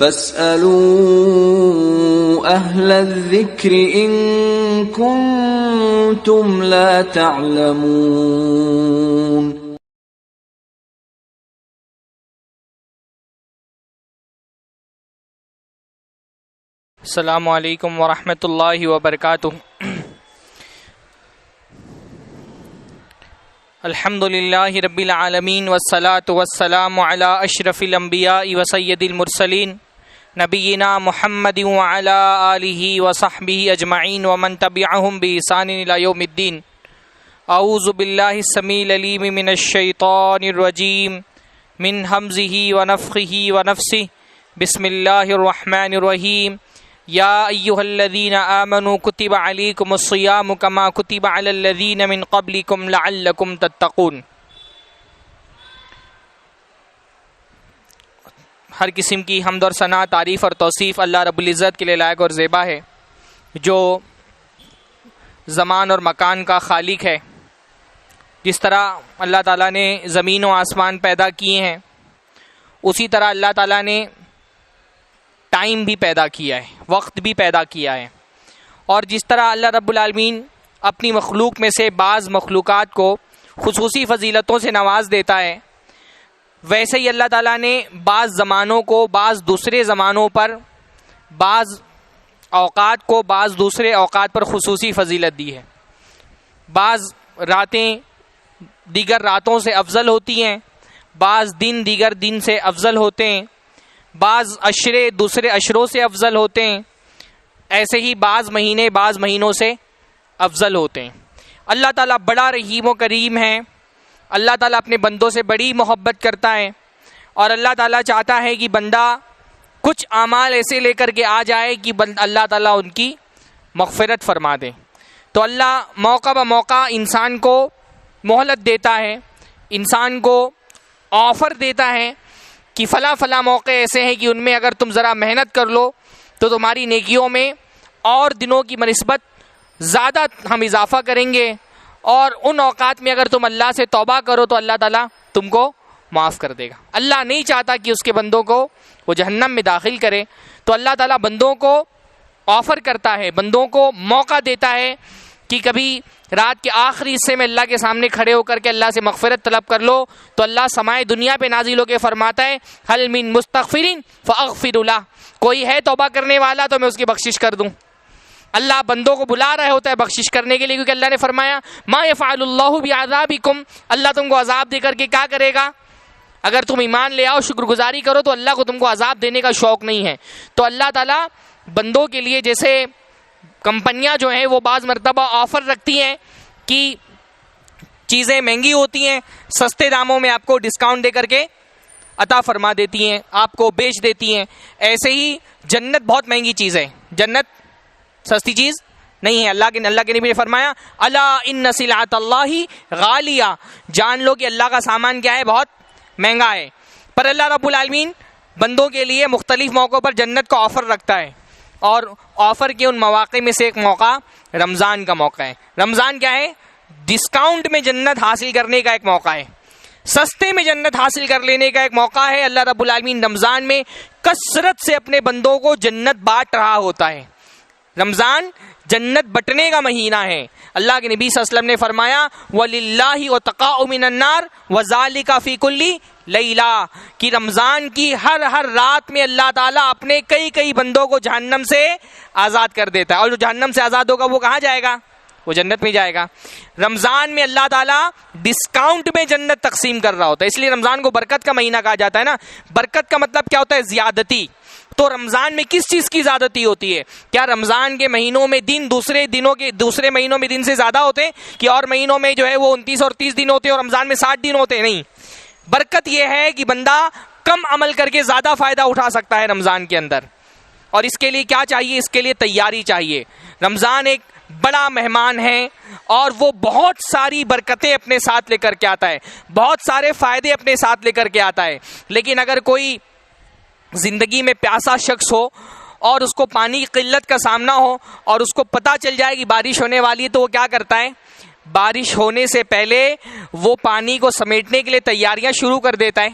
فاسألوا أهل الذكر إن كنتم لا تعلمون. السلام علیکم ورحمۃ اللہ وبرکاتہ. الحمد للہ رب العالمین والصلاة والسلام علی اشرف الانبیاء وسید المرسلین نبینا محمد وعلی آلہ وصحبہ اجمعین ومن تبعہم بإحسان الی یوم الدین. اعوذ باللہ السمیع العلیم من الشیطان الرجیم من ہمزہ ونفخہ ونفثہ. بسم اللہ الرحمن الرحیم. یا ایہا الذین آمنوا کتب علیکم الصیام کما کتب علی الذین من قبلکم لعلکم تتقون. ہر قسم کی حمد اور ثنا، تعریف اور توصیف اللہ رب العزت کے لیے لائق اور زیبا ہے، جو زمان اور مکان کا خالق ہے. جس طرح اللہ تعالیٰ نے زمین و آسمان پیدا کیے ہیں، اسی طرح اللہ تعالیٰ نے ٹائم بھی پیدا کیا ہے، وقت بھی پیدا کیا ہے. اور جس طرح اللہ رب العالمین اپنی مخلوق میں سے بعض مخلوقات کو خصوصی فضیلتوں سے نواز دیتا ہے، ویسے ہی اللہ تعالیٰ نے بعض زمانوں کو بعض دوسرے زمانوں پر، بعض اوقات کو بعض دوسرے اوقات پر خصوصی فضیلت دی ہے. بعض راتیں دیگر راتوں سے افضل ہوتی ہیں، بعض دن دیگر دن سے افضل ہوتے ہیں، بعض عشرے دوسرے عشروں سے افضل ہوتے ہیں، ایسے ہی بعض مہینے بعض مہینوں سے افضل ہوتے ہیں. اللہ تعالیٰ بڑا رحیم و کریم ہے. اللہ تعالیٰ اپنے بندوں سے بڑی محبت کرتا ہے، اور اللہ تعالیٰ چاہتا ہے کہ بندہ کچھ اعمال ایسے لے کر کے آ جائے کہ اللہ تعالیٰ ان کی مغفرت فرما دے. تو اللہ موقع بہ موقع انسان کو مہلت دیتا ہے، انسان کو آفر دیتا ہے کہ فلاں فلاں موقع ایسے ہیں کہ ان میں اگر تم ذرا محنت کر لو تو تمہاری نیکیوں میں اور دنوں کی بنسبت زیادہ ہم اضافہ کریں گے، اور ان اوقات میں اگر تم اللہ سے توبہ کرو تو اللہ تعالیٰ تم کو معاف کر دے گا. اللہ نہیں چاہتا کہ اس کے بندوں کو وہ جہنم میں داخل کرے، تو اللہ تعالیٰ بندوں کو آفر کرتا ہے، بندوں کو موقع دیتا ہے کہ کبھی رات کے آخری حصے میں اللہ کے سامنے کھڑے ہو کر کے اللہ سے مغفرت طلب کر لو، تو اللہ سمائے دنیا پہ نازل ہو کے فرماتا ہے حل من مستغفر فاغفر له، کوئی ہے توبہ کرنے والا تو میں اس کی بخشش کر دوں. اللہ بندوں کو بلا رہا ہوتا ہے بخشش کرنے کے لیے، کیونکہ اللہ نے فرمایا ما یفعل اللہ بعذابکم، اللہ تم کو عذاب دے کر کے کیا کرے گا؟ اگر تم ایمان لے آؤ، شکر گزاری کرو، تو اللہ کو تم کو عذاب دینے کا شوق نہیں ہے. تو اللہ تعالیٰ بندوں کے لیے جیسے کمپنیاں جو ہیں وہ بعض مرتبہ آفر رکھتی ہیں کہ چیزیں مہنگی ہوتی ہیں، سستے داموں میں آپ کو ڈسکاؤنٹ دے کر کے عطا فرما دیتی ہیں، آپ کو بیچ دیتی ہیں. ایسے ہی جنت بہت مہنگی چیز ہے، جنت سستی چیز نہیں ہے. اللہ کے نبی نے فرمایا الا ان سلعۃ اللہ غالیہ، جان لو کہ اللہ کا سامان کیا ہے، بہت مہنگا ہے. پر اللہ رب العالمین بندوں کے لیے مختلف موقعوں پر جنت کا آفر رکھتا ہے، اور آفر کے ان مواقع میں سے ایک موقع رمضان کا موقع ہے. رمضان کیا ہے؟ ڈسکاؤنٹ میں جنت حاصل کرنے کا ایک موقع ہے، سستے میں جنت حاصل کر لینے کا ایک موقع ہے. اللہ رب العالمین رمضان میں کثرت سے اپنے بندوں کو جنت بانٹ رہا ہوتا ہے. رمضان جنت بٹنے کا مہینہ ہے. اللہ کے نبی صلی اللہ علیہ وسلم نے فرمایا وَلِلَّهِ وَتَقَاءُ مِنَ النَّارِ وَذَلِكَ فِي كُلِّ لَيْلَةٍ، کہ رمضان کی ہر رات میں اللہ تعالیٰ اپنے کئی بندوں کو جہنم سے آزاد کر دیتا ہے، اور جو جہنم سے آزاد ہوگا وہ کہاں جائے گا؟ وہ جنت میں جائے گا. رمضان میں اللہ تعالیٰ ڈسکاؤنٹ میں جنت تقسیم کر رہا ہوتا ہے، اس لیے رمضان کو برکت کا مہینہ کہا جاتا ہے نا. برکت کا مطلب کیا ہوتا ہے؟ زیادتی. تو رمضان میں کس چیز کی زیادتی ہوتی ہے؟ کیا رمضان کے مہینوں میں دن دوسرے مہینوں میں دن سے زیادہ ہوتے ہیں کہ اور مہینوں میں جو ہے وہ 29 اور 30 دن ہوتے ہیں اور رمضان میں 60 دن ہوتے ہیں؟ نہیں. برکت یہ ہے کہ بندہ کم عمل کر کے زیادہ فائدہ اٹھا سکتا ہے رمضان کے اندر. اور اس کے لیے کیا چاہیے؟ اس کے لیے تیاری چاہیے. رمضان ایک بڑا مہمان ہے اور وہ بہت ساری برکتیں اپنے ساتھ لے کر کے آتا ہے، بہت سارے فائدے اپنے ساتھ لے کر کے آتا ہے. لیکن اگر کوئی زندگی میں پیاسا شخص ہو اور اس کو پانی کی قلت کا سامنا ہو اور اس کو پتہ چل جائے کہ بارش ہونے والی ہے، تو وہ کیا کرتا ہے؟ بارش ہونے سے پہلے وہ پانی کو سمیٹنے کے لیے تیاریاں شروع کر دیتا ہے.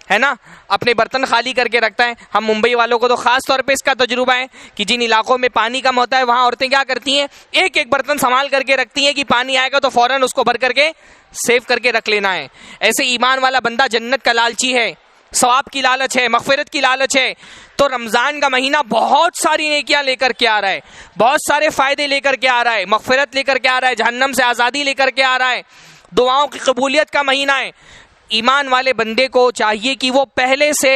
ہے نا, اپنے برتن خالی کر کے رکھتا ہے. ہم ممبئی والوں کو تو خاص طور پہ اس کا تجربہ ہے کہ جن علاقوں میں پانی کم ہوتا ہے وہاں عورتیں کیا کرتی ہیں, ایک ایک برتن سنبھال کر کے رکھتی ہیں کہ پانی آئے گا تو فوراً اس کو بھر کر کے سیو کر کے رکھ لینا ہے. ایسے ایمان والا بندہ جنت کا لالچی ہے, ثواب کی لالچ ہے, مغفرت کی لالچ ہے, تو رمضان کا مہینہ بہت ساری نیکیاں لے کر کے آ رہا ہے, بہت سارے فائدے لے کر کے آ رہا ہے, مغفرت لے کر کے آ رہا ہے, جہنم سے آزادی لے کر کے آ رہا ہے, دعاؤں کی قبولیت کا مہینہ ہے. ایمان والے بندے کو چاہیے کہ وہ پہلے سے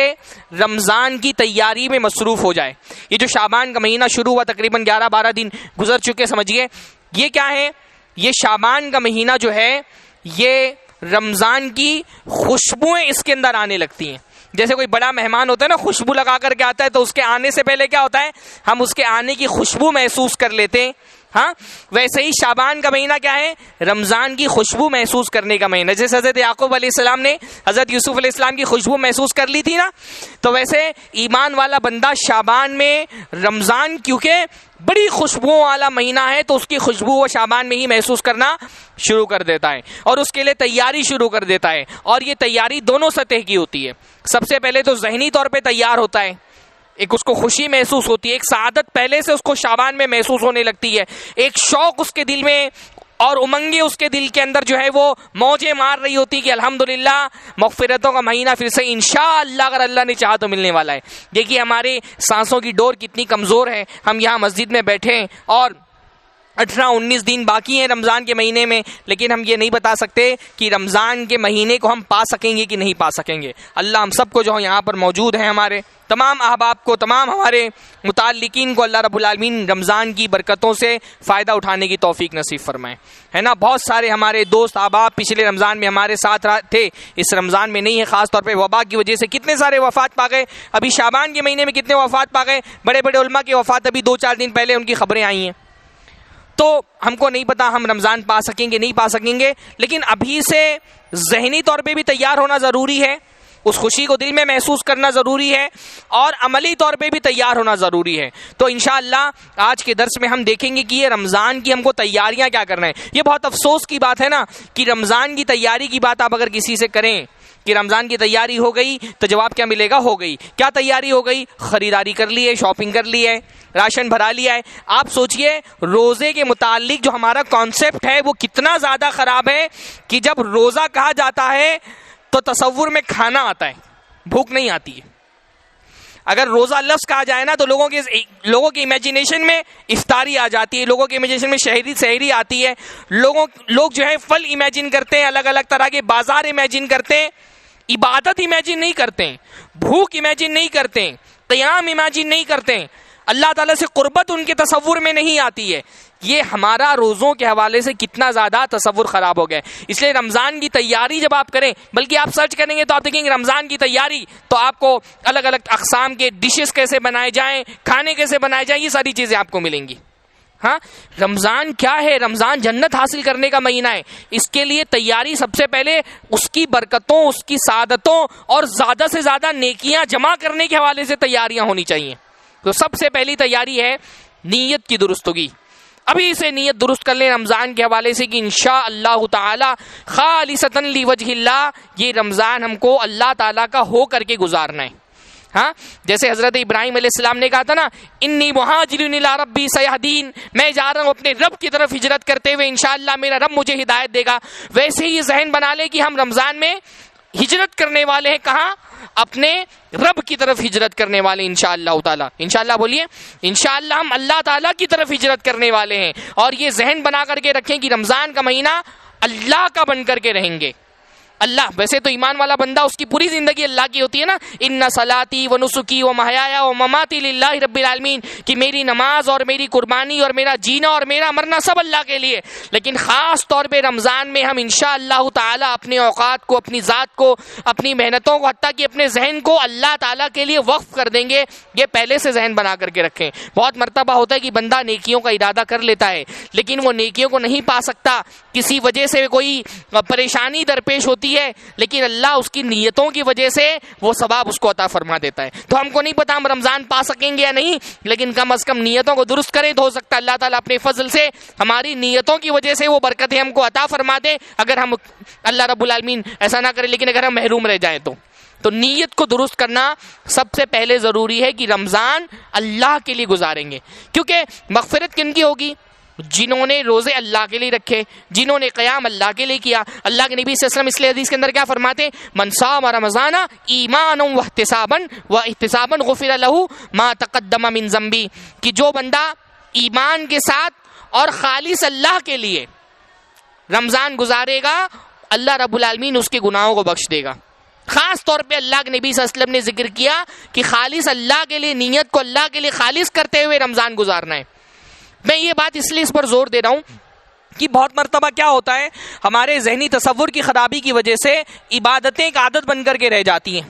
رمضان کی تیاری میں مصروف ہو جائے. یہ جو شعبان کا مہینہ شروع ہوا, تقریباً 11-12 دن گزر چکے, سمجھیے یہ کیا ہے, یہ شعبان کا مہینہ جو ہے یہ رمضان کی خوشبوئیں اس کے اندر آنے لگتی ہیں. جیسے کوئی بڑا مہمان ہوتا ہے نا, خوشبو لگا کر کے آتا ہے تو اس کے آنے سے پہلے کیا ہوتا ہے, ہم اس کے آنے کی خوشبو محسوس کر لیتے ہیں. ہاں, ویسے ہی شعبان کا مہینہ کیا ہے, رمضان کی خوشبو محسوس کرنے کا مہینہ. جیسے حضرت یعقوب علیہ السلام نے حضرت یوسف علیہ السلام کی خوشبو محسوس کر لی تھی نا, تو ویسے ایمان والا بندہ شعبان میں رمضان کیونکہ بڑی خوشبوؤں والا مہینہ ہے تو اس کی خوشبو وہ شعبان میں ہی محسوس کرنا شروع کر دیتا ہے اور اس کے لیے تیاری شروع کر دیتا ہے. اور یہ تیاری دونوں سطح کی ہوتی ہے. سب سے پہلے تو ذہنی طور پہ تیار ہوتا ہے, ایک اس کو خوشی محسوس ہوتی ہے, ایک سعادت پہلے سے اس کو شعبان میں محسوس ہونے لگتی ہے, ایک شوق اس کے دل میں اور امنگیں اس کے دل کے اندر جو ہے وہ موجیں مار رہی ہوتی کہ الحمدللہ مغفرتوں کا مہینہ پھر سے انشاءاللہ اگر اللہ نے چاہا تو ملنے والا ہے. دیکھیے ہمارے سانسوں کی ڈور کتنی کمزور ہے. ہم یہاں مسجد میں بیٹھے اور 18-19 دن باقی ہیں رمضان کے مہینے میں, لیکن ہم یہ نہیں بتا سکتے کہ رمضان کے مہینے کو ہم پا سکیں گے کہ نہیں پا سکیں گے. اللہ ہم سب کو جو یہاں پر موجود ہیں, ہمارے تمام احباب کو, تمام ہمارے متعلقین کو اللہ رب العالمین رمضان کی برکتوں سے فائدہ اٹھانے کی توفیق نصیب فرمائے. ہے نا, بہت سارے ہمارے دوست احباب پچھلے رمضان میں ہمارے ساتھ تھے, اس رمضان میں نہیں ہے, خاص طور پہ وبا کی وجہ سے کتنے سارے وفات پا گئے. ابھی شعبان کے مہینے میں کتنے وفات پا گئے, بڑے بڑے علماء کی وفات ابھی 2-4 دن پہلے ان کی خبریں آئی ہیں. تو ہم کو نہیں پتا ہم رمضان پا سکیں گے نہیں پا سکیں گے, لیکن ابھی سے ذہنی طور پہ بھی تیار ہونا ضروری ہے, اس خوشی کو دل میں محسوس کرنا ضروری ہے, اور عملی طور پہ بھی تیار ہونا ضروری ہے. تو انشاءاللہ آج کے درس میں ہم دیکھیں گے کہ یہ رمضان کی ہم کو تیاریاں کیا کرنا ہے. یہ بہت افسوس کی بات ہے نا کہ رمضان کی تیاری کی بات آپ اگر کسی سے کریں کہ رمضان کی تیاری ہو گئی تو جواب کیا ملے گا, ہو گئی. کیا تیاری ہو گئی, خریداری کر لی ہے, شاپنگ کر لی ہے, راشن بھرا لیا ہے. آپ سوچئے روزے کے متعلق جو ہمارا کانسیپٹ ہے وہ کتنا زیادہ خراب ہے کہ جب روزہ کہا جاتا ہے تو تصور میں کھانا آتا ہے, بھوک نہیں آتی ہے. اگر روزہ لفظ کہا جائے نا تو لوگوں کی امیجنیشن میں افطاری آ جاتی ہے, لوگوں کی امیجنیشن میں سحری آتی ہے. لوگ جو ہے پھل امیجن کرتے ہیں, الگ الگ طرح کے بازار امیجن کرتے ہیں, عبادت امیجن نہیں کرتے, بھوک امیجن نہیں کرتے, قیام امیجن نہیں کرتے, اللہ تعالیٰ سے قربت ان کے تصور میں نہیں آتی ہے. یہ ہمارا روزوں کے حوالے سے کتنا زیادہ تصور خراب ہو گیا ہے. اس لیے رمضان کی تیاری جب آپ کریں, بلکہ آپ سرچ کریں گے تو آپ دیکھیں گے رمضان کی تیاری تو آپ کو الگ الگ اقسام کے ڈشز کیسے بنائے جائیں, کھانے کیسے بنائے جائیں, یہ ساری چیزیں آپ کو ملیں گی. ہاں, رمضان کیا ہے, رمضان جنت حاصل کرنے کا مہینہ ہے. اس کے لیے تیاری سب سے پہلے اس کی برکتوں, اس کی سعادتوں اور زیادہ سے زیادہ نیکیاں جمع کرنے کے حوالے سے تیاریاں ہونی چاہیے. تو سب سے پہلی تیاری ہے نیت کی درستگی. ابھی سے نیت درست کر لیں رمضان کے حوالے سے کہ انشاءاللہ تعالی خالصتاً لوجہ اللہ یہ رمضان ہم کو اللہ تعالیٰ کا ہو کر کے گزارنا ہے. ہاں, جیسے حضرت ابراہیم علیہ السلام نے کہا تھا نا, انی مہاجر الی ربی سیہدین, میں جا رہا ہوں اپنے رب کی طرف ہجرت کرتے ہوئے, انشاءاللہ میرا رب مجھے ہدایت دے گا. ویسے ہی یہ ذہن بنا لے کہ ہم رمضان میں ہجرت کرنے والے ہیں, کہاں, اپنے رب کی طرف ہجرت کرنے والے انشاءاللہ تعالیٰ. انشاءاللہ بولیے, انشاءاللہ ہم اللہ تعالیٰ کی طرف ہجرت کرنے والے ہیں. اور یہ ذہن بنا کر کے رکھیں کہ رمضان کا مہینہ اللہ کا بن کر کے رہیں گے. اللہ, ویسے تو ایمان والا بندہ اس کی پوری زندگی اللہ کی ہوتی ہے نا, ان صلاتی و نسکی و محیایا و مماتی للہ رب العالمین, کہ میری نماز اور میری قربانی اور میرا جینا اور میرا مرنا سب اللہ کے لیے. لیکن خاص طور پہ رمضان میں ہم انشاءاللہ تعالیٰ اپنے اوقات کو, اپنی ذات کو, اپنی محنتوں کو, حتیٰ کہ اپنے ذہن کو اللہ تعالیٰ کے لیے وقف کر دیں گے. یہ پہلے سے ذہن بنا کر کے رکھیں. بہت مرتبہ ہوتا ہے کہ بندہ نیکیوں کا ارادہ کر لیتا ہے لیکن وہ نیکیوں کو نہیں پا سکتا, کسی وجہ سے کوئی پریشانی درپیش ہوتی ہے, لیکن اللہ اس کی نیتوں کی وجہ سے وہ ثواب اس کو عطا فرما دیتا ہے. تو ہم کو نہیں پتا ہم رمضان پا سکیں گے یا نہیں, لیکن کم از کم نیتوں کو درست کریں تو ہو سکتا ہے اللہ تعالیٰ اپنے فضل سے ہماری نیتوں کی وجہ سے وہ برکتیں ہم کو عطا فرما دے. اگر ہم, اللہ رب العالمین ایسا نہ کرے, لیکن اگر ہم محروم رہ جائیں تو تو نیت کو درست کرنا سب سے پہلے ضروری ہے کہ رمضان اللہ کے لیے گزاریں گے، کیونکہ مغفرت کن کی ہوگی؟ جنہوں نے روزے اللہ کے لیے رکھے، جنہوں نے قیام اللہ کے لیے کیا۔ اللہ کے نبی صلی اللہ علیہ وسلم اس لیے حدیث کے اندر کیا فرماتے ہیں؟ من صام رمضان ایمانا واحتسابا غفر له ما تقدم من ذنبی، کہ جو بندہ ایمان کے ساتھ اور خالص اللہ کے لیے رمضان گزارے گا، اللہ رب العالمین اس کے گناہوں کو بخش دے گا۔ خاص طور پہ اللہ کے نبی صلی اللہ علیہ وسلم نے ذکر کیا کہ خالص اللہ کے لیے، نیت کو اللہ کے لیے خالص کرتے ہوئے رمضان گزارنا ہے۔ میں یہ بات اس لیے اس پر زور دے رہا ہوں کہ بہت مرتبہ کیا ہوتا ہے، ہمارے ذہنی تصور کی خرابی کی وجہ سے عبادتیں ایک عادت بن کر کے رہ جاتی ہیں۔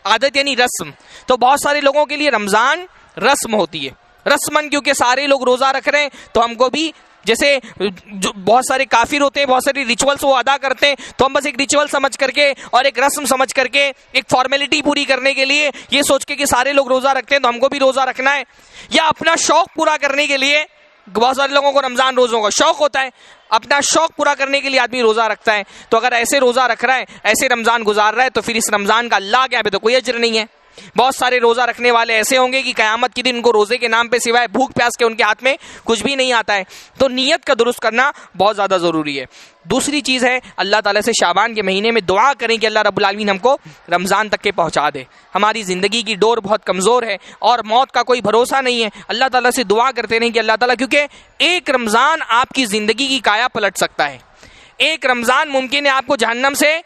عادت یعنی رسم، تو بہت سارے لوگوں کے لیے رمضان رسم ہوتی ہے، رسمن، کیونکہ سارے لوگ روزہ رکھ رہے ہیں تو ہم کو بھی، جیسے بہت سارے کافر ہوتے ہیں، بہت ساری ریچولس وہ ادا کرتے ہیں، تو ہم بس ایک ریچول سمجھ کر کے اور ایک رسم سمجھ کر کے ایک فارمیلٹی پوری کرنے کے لیے یہ سوچ کے کہ سارے لوگ روزہ رکھتے ہیں تو ہم کو بھی روزہ رکھنا ہے، یا اپنا شوق پورا کرنے کے لیے، بہت سارے لوگوں کو رمضان روزوں کا شوق ہوتا ہے، اپنا شوق پورا کرنے کے لیے آدمی روزہ رکھتا ہے۔ تو اگر ایسے روزہ رکھ رہا ہے، ایسے رمضان گزار رہا ہے، تو پھر اس رمضان کا اللہ کے یہاں پہ تو کوئی اجر نہیں ہے۔ بہت سارے روزہ رکھنے والے ایسے ہوں گے کہ قیامت کے دن ان کو روزے کے نام پہ سوائے بھوک پیاس کے ان کے ہاتھ میں کچھ بھی نہیں آتا ہے۔ تو نیت کا درست کرنا بہت زیادہ ضروری ہے۔ دوسری چیز ہے، اللہ تعالیٰ سے شعبان کے مہینے میں دعا کریں کہ اللہ رب العالمین ہم کو رمضان تک کے پہنچا دے۔ ہماری زندگی کی ڈور بہت کمزور ہے اور موت کا کوئی بھروسہ نہیں ہے، اللہ تعالیٰ سے دعا کرتے رہیں کہ اللہ تعالیٰ، کیونکہ ایک رمضان آپ کی زندگی کی کایا پلٹ سکتا ہے۔ ایک رمضان ممکن ہے آپ کو جہنم سے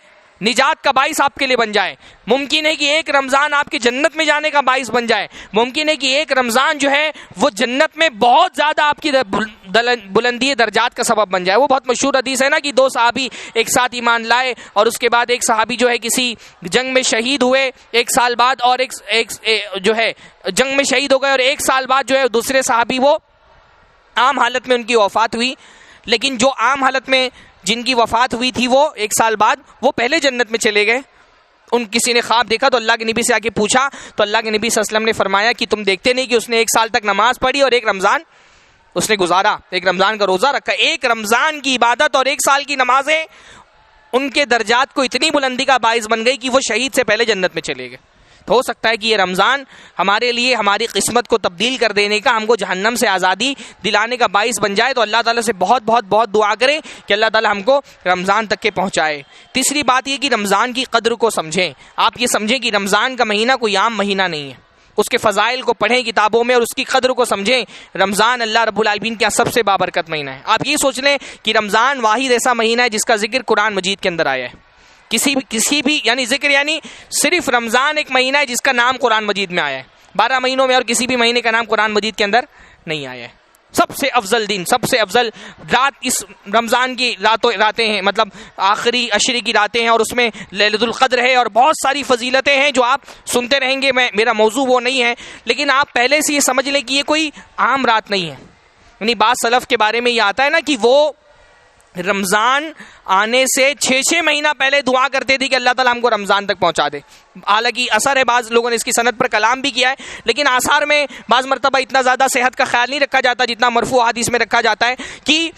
نجات کا باعث آپ کے لیے بن جائے، ممکن ہے کہ ایک رمضان آپ کے جنت میں جانے کا باعث بن جائے، ممکن ہے کہ ایک رمضان جو ہے وہ جنت میں بہت زیادہ آپ کی بلندی درجات کا سبب بن جائے۔ وہ بہت مشہور حدیث ہے نا کہ دو صحابی ایک ساتھ ایمان لائے اور اس کے بعد ایک صحابی جو ہے کسی جنگ میں شہید ہوئے ایک سال بعد، اور ایک جو ہے جنگ میں شہید ہو گئے، اور ایک سال بعد جو ہے دوسرے صحابی وہ عام حالت میں ان کی وفات ہوئی، لیکن جو عام حالت میں جن کی وفات ہوئی تھی وہ ایک سال بعد وہ پہلے جنت میں چلے گئے۔ ان کسی نے خواب دیکھا تو اللہ کے نبی سے آ کے پوچھا، تو اللہ کے نبی صلی اللہ علیہ وسلم نے فرمایا کہ تم دیکھتے نہیں کہ اس نے ایک سال تک نماز پڑھی اور ایک رمضان اس نے گزارا، ایک رمضان کا روزہ رکھا۔ ایک رمضان کی عبادت اور ایک سال کی نمازیں ان کے درجات کو اتنی بلندی کا باعث بن گئی کہ وہ شہید سے پہلے جنت میں چلے گئے۔ تو ہو سکتا ہے کہ یہ رمضان ہمارے لیے ہماری قسمت کو تبدیل کر دینے کا، ہم کو جہنم سے آزادی دلانے کا باعث بن جائے۔ تو اللہ تعالیٰ سے بہت بہت بہت دعا کریں کہ اللہ تعالیٰ ہم کو رمضان تک کے پہنچائے۔ تیسری بات یہ کہ رمضان کی قدر کو سمجھیں۔ آپ یہ سمجھیں کہ رمضان کا مہینہ کوئی عام مہینہ نہیں ہے، اس کے فضائل کو پڑھیں کتابوں میں اور اس کی قدر کو سمجھیں۔ رمضان اللہ رب العالمین کا سب سے بابرکت مہینہ ہے۔ آپ یہ سوچ لیں کہ رمضان واحد ایسا مہینہ ہے جس کا ذکر قرآن مجید کے اندر آیا ہے۔ کسی بھی یعنی ذکر یعنی صرف رمضان ایک مہینہ ہے جس کا نام قرآن مجید میں آیا ہے، 12 مہینوں میں اور کسی بھی مہینے کا نام قرآن مجید کے اندر نہیں آیا ہے۔ سب سے افضل دن، سب سے افضل رات اس رمضان کی راتیں ہیں، مطلب آخری عشرے کی راتیں ہیں، اور اس میں لیلۃ القدر ہے اور بہت ساری فضیلتیں ہیں جو آپ سنتے رہیں گے۔ میرا موضوع وہ نہیں ہے، لیکن آپ پہلے سے یہ سمجھ لیں کہ یہ کوئی عام رات نہیں ہے۔ یعنی بعض سلف کے بارے میں یہ آتا ہے نا کہ وہ رمضان آنے سے 6 مہینہ پہلے دعا کرتے تھے کہ اللہ تعالیٰ ہم کو رمضان تک پہنچا دے۔ حالانکہ اثر ہے، بعض لوگوں نے اس کی سند پر کلام بھی کیا ہے، لیکن آثار میں بعض مرتبہ اتنا زیادہ صحت کا خیال نہیں رکھا جاتا جتنا مرفوع حدیث میں رکھا جاتا ہے کہ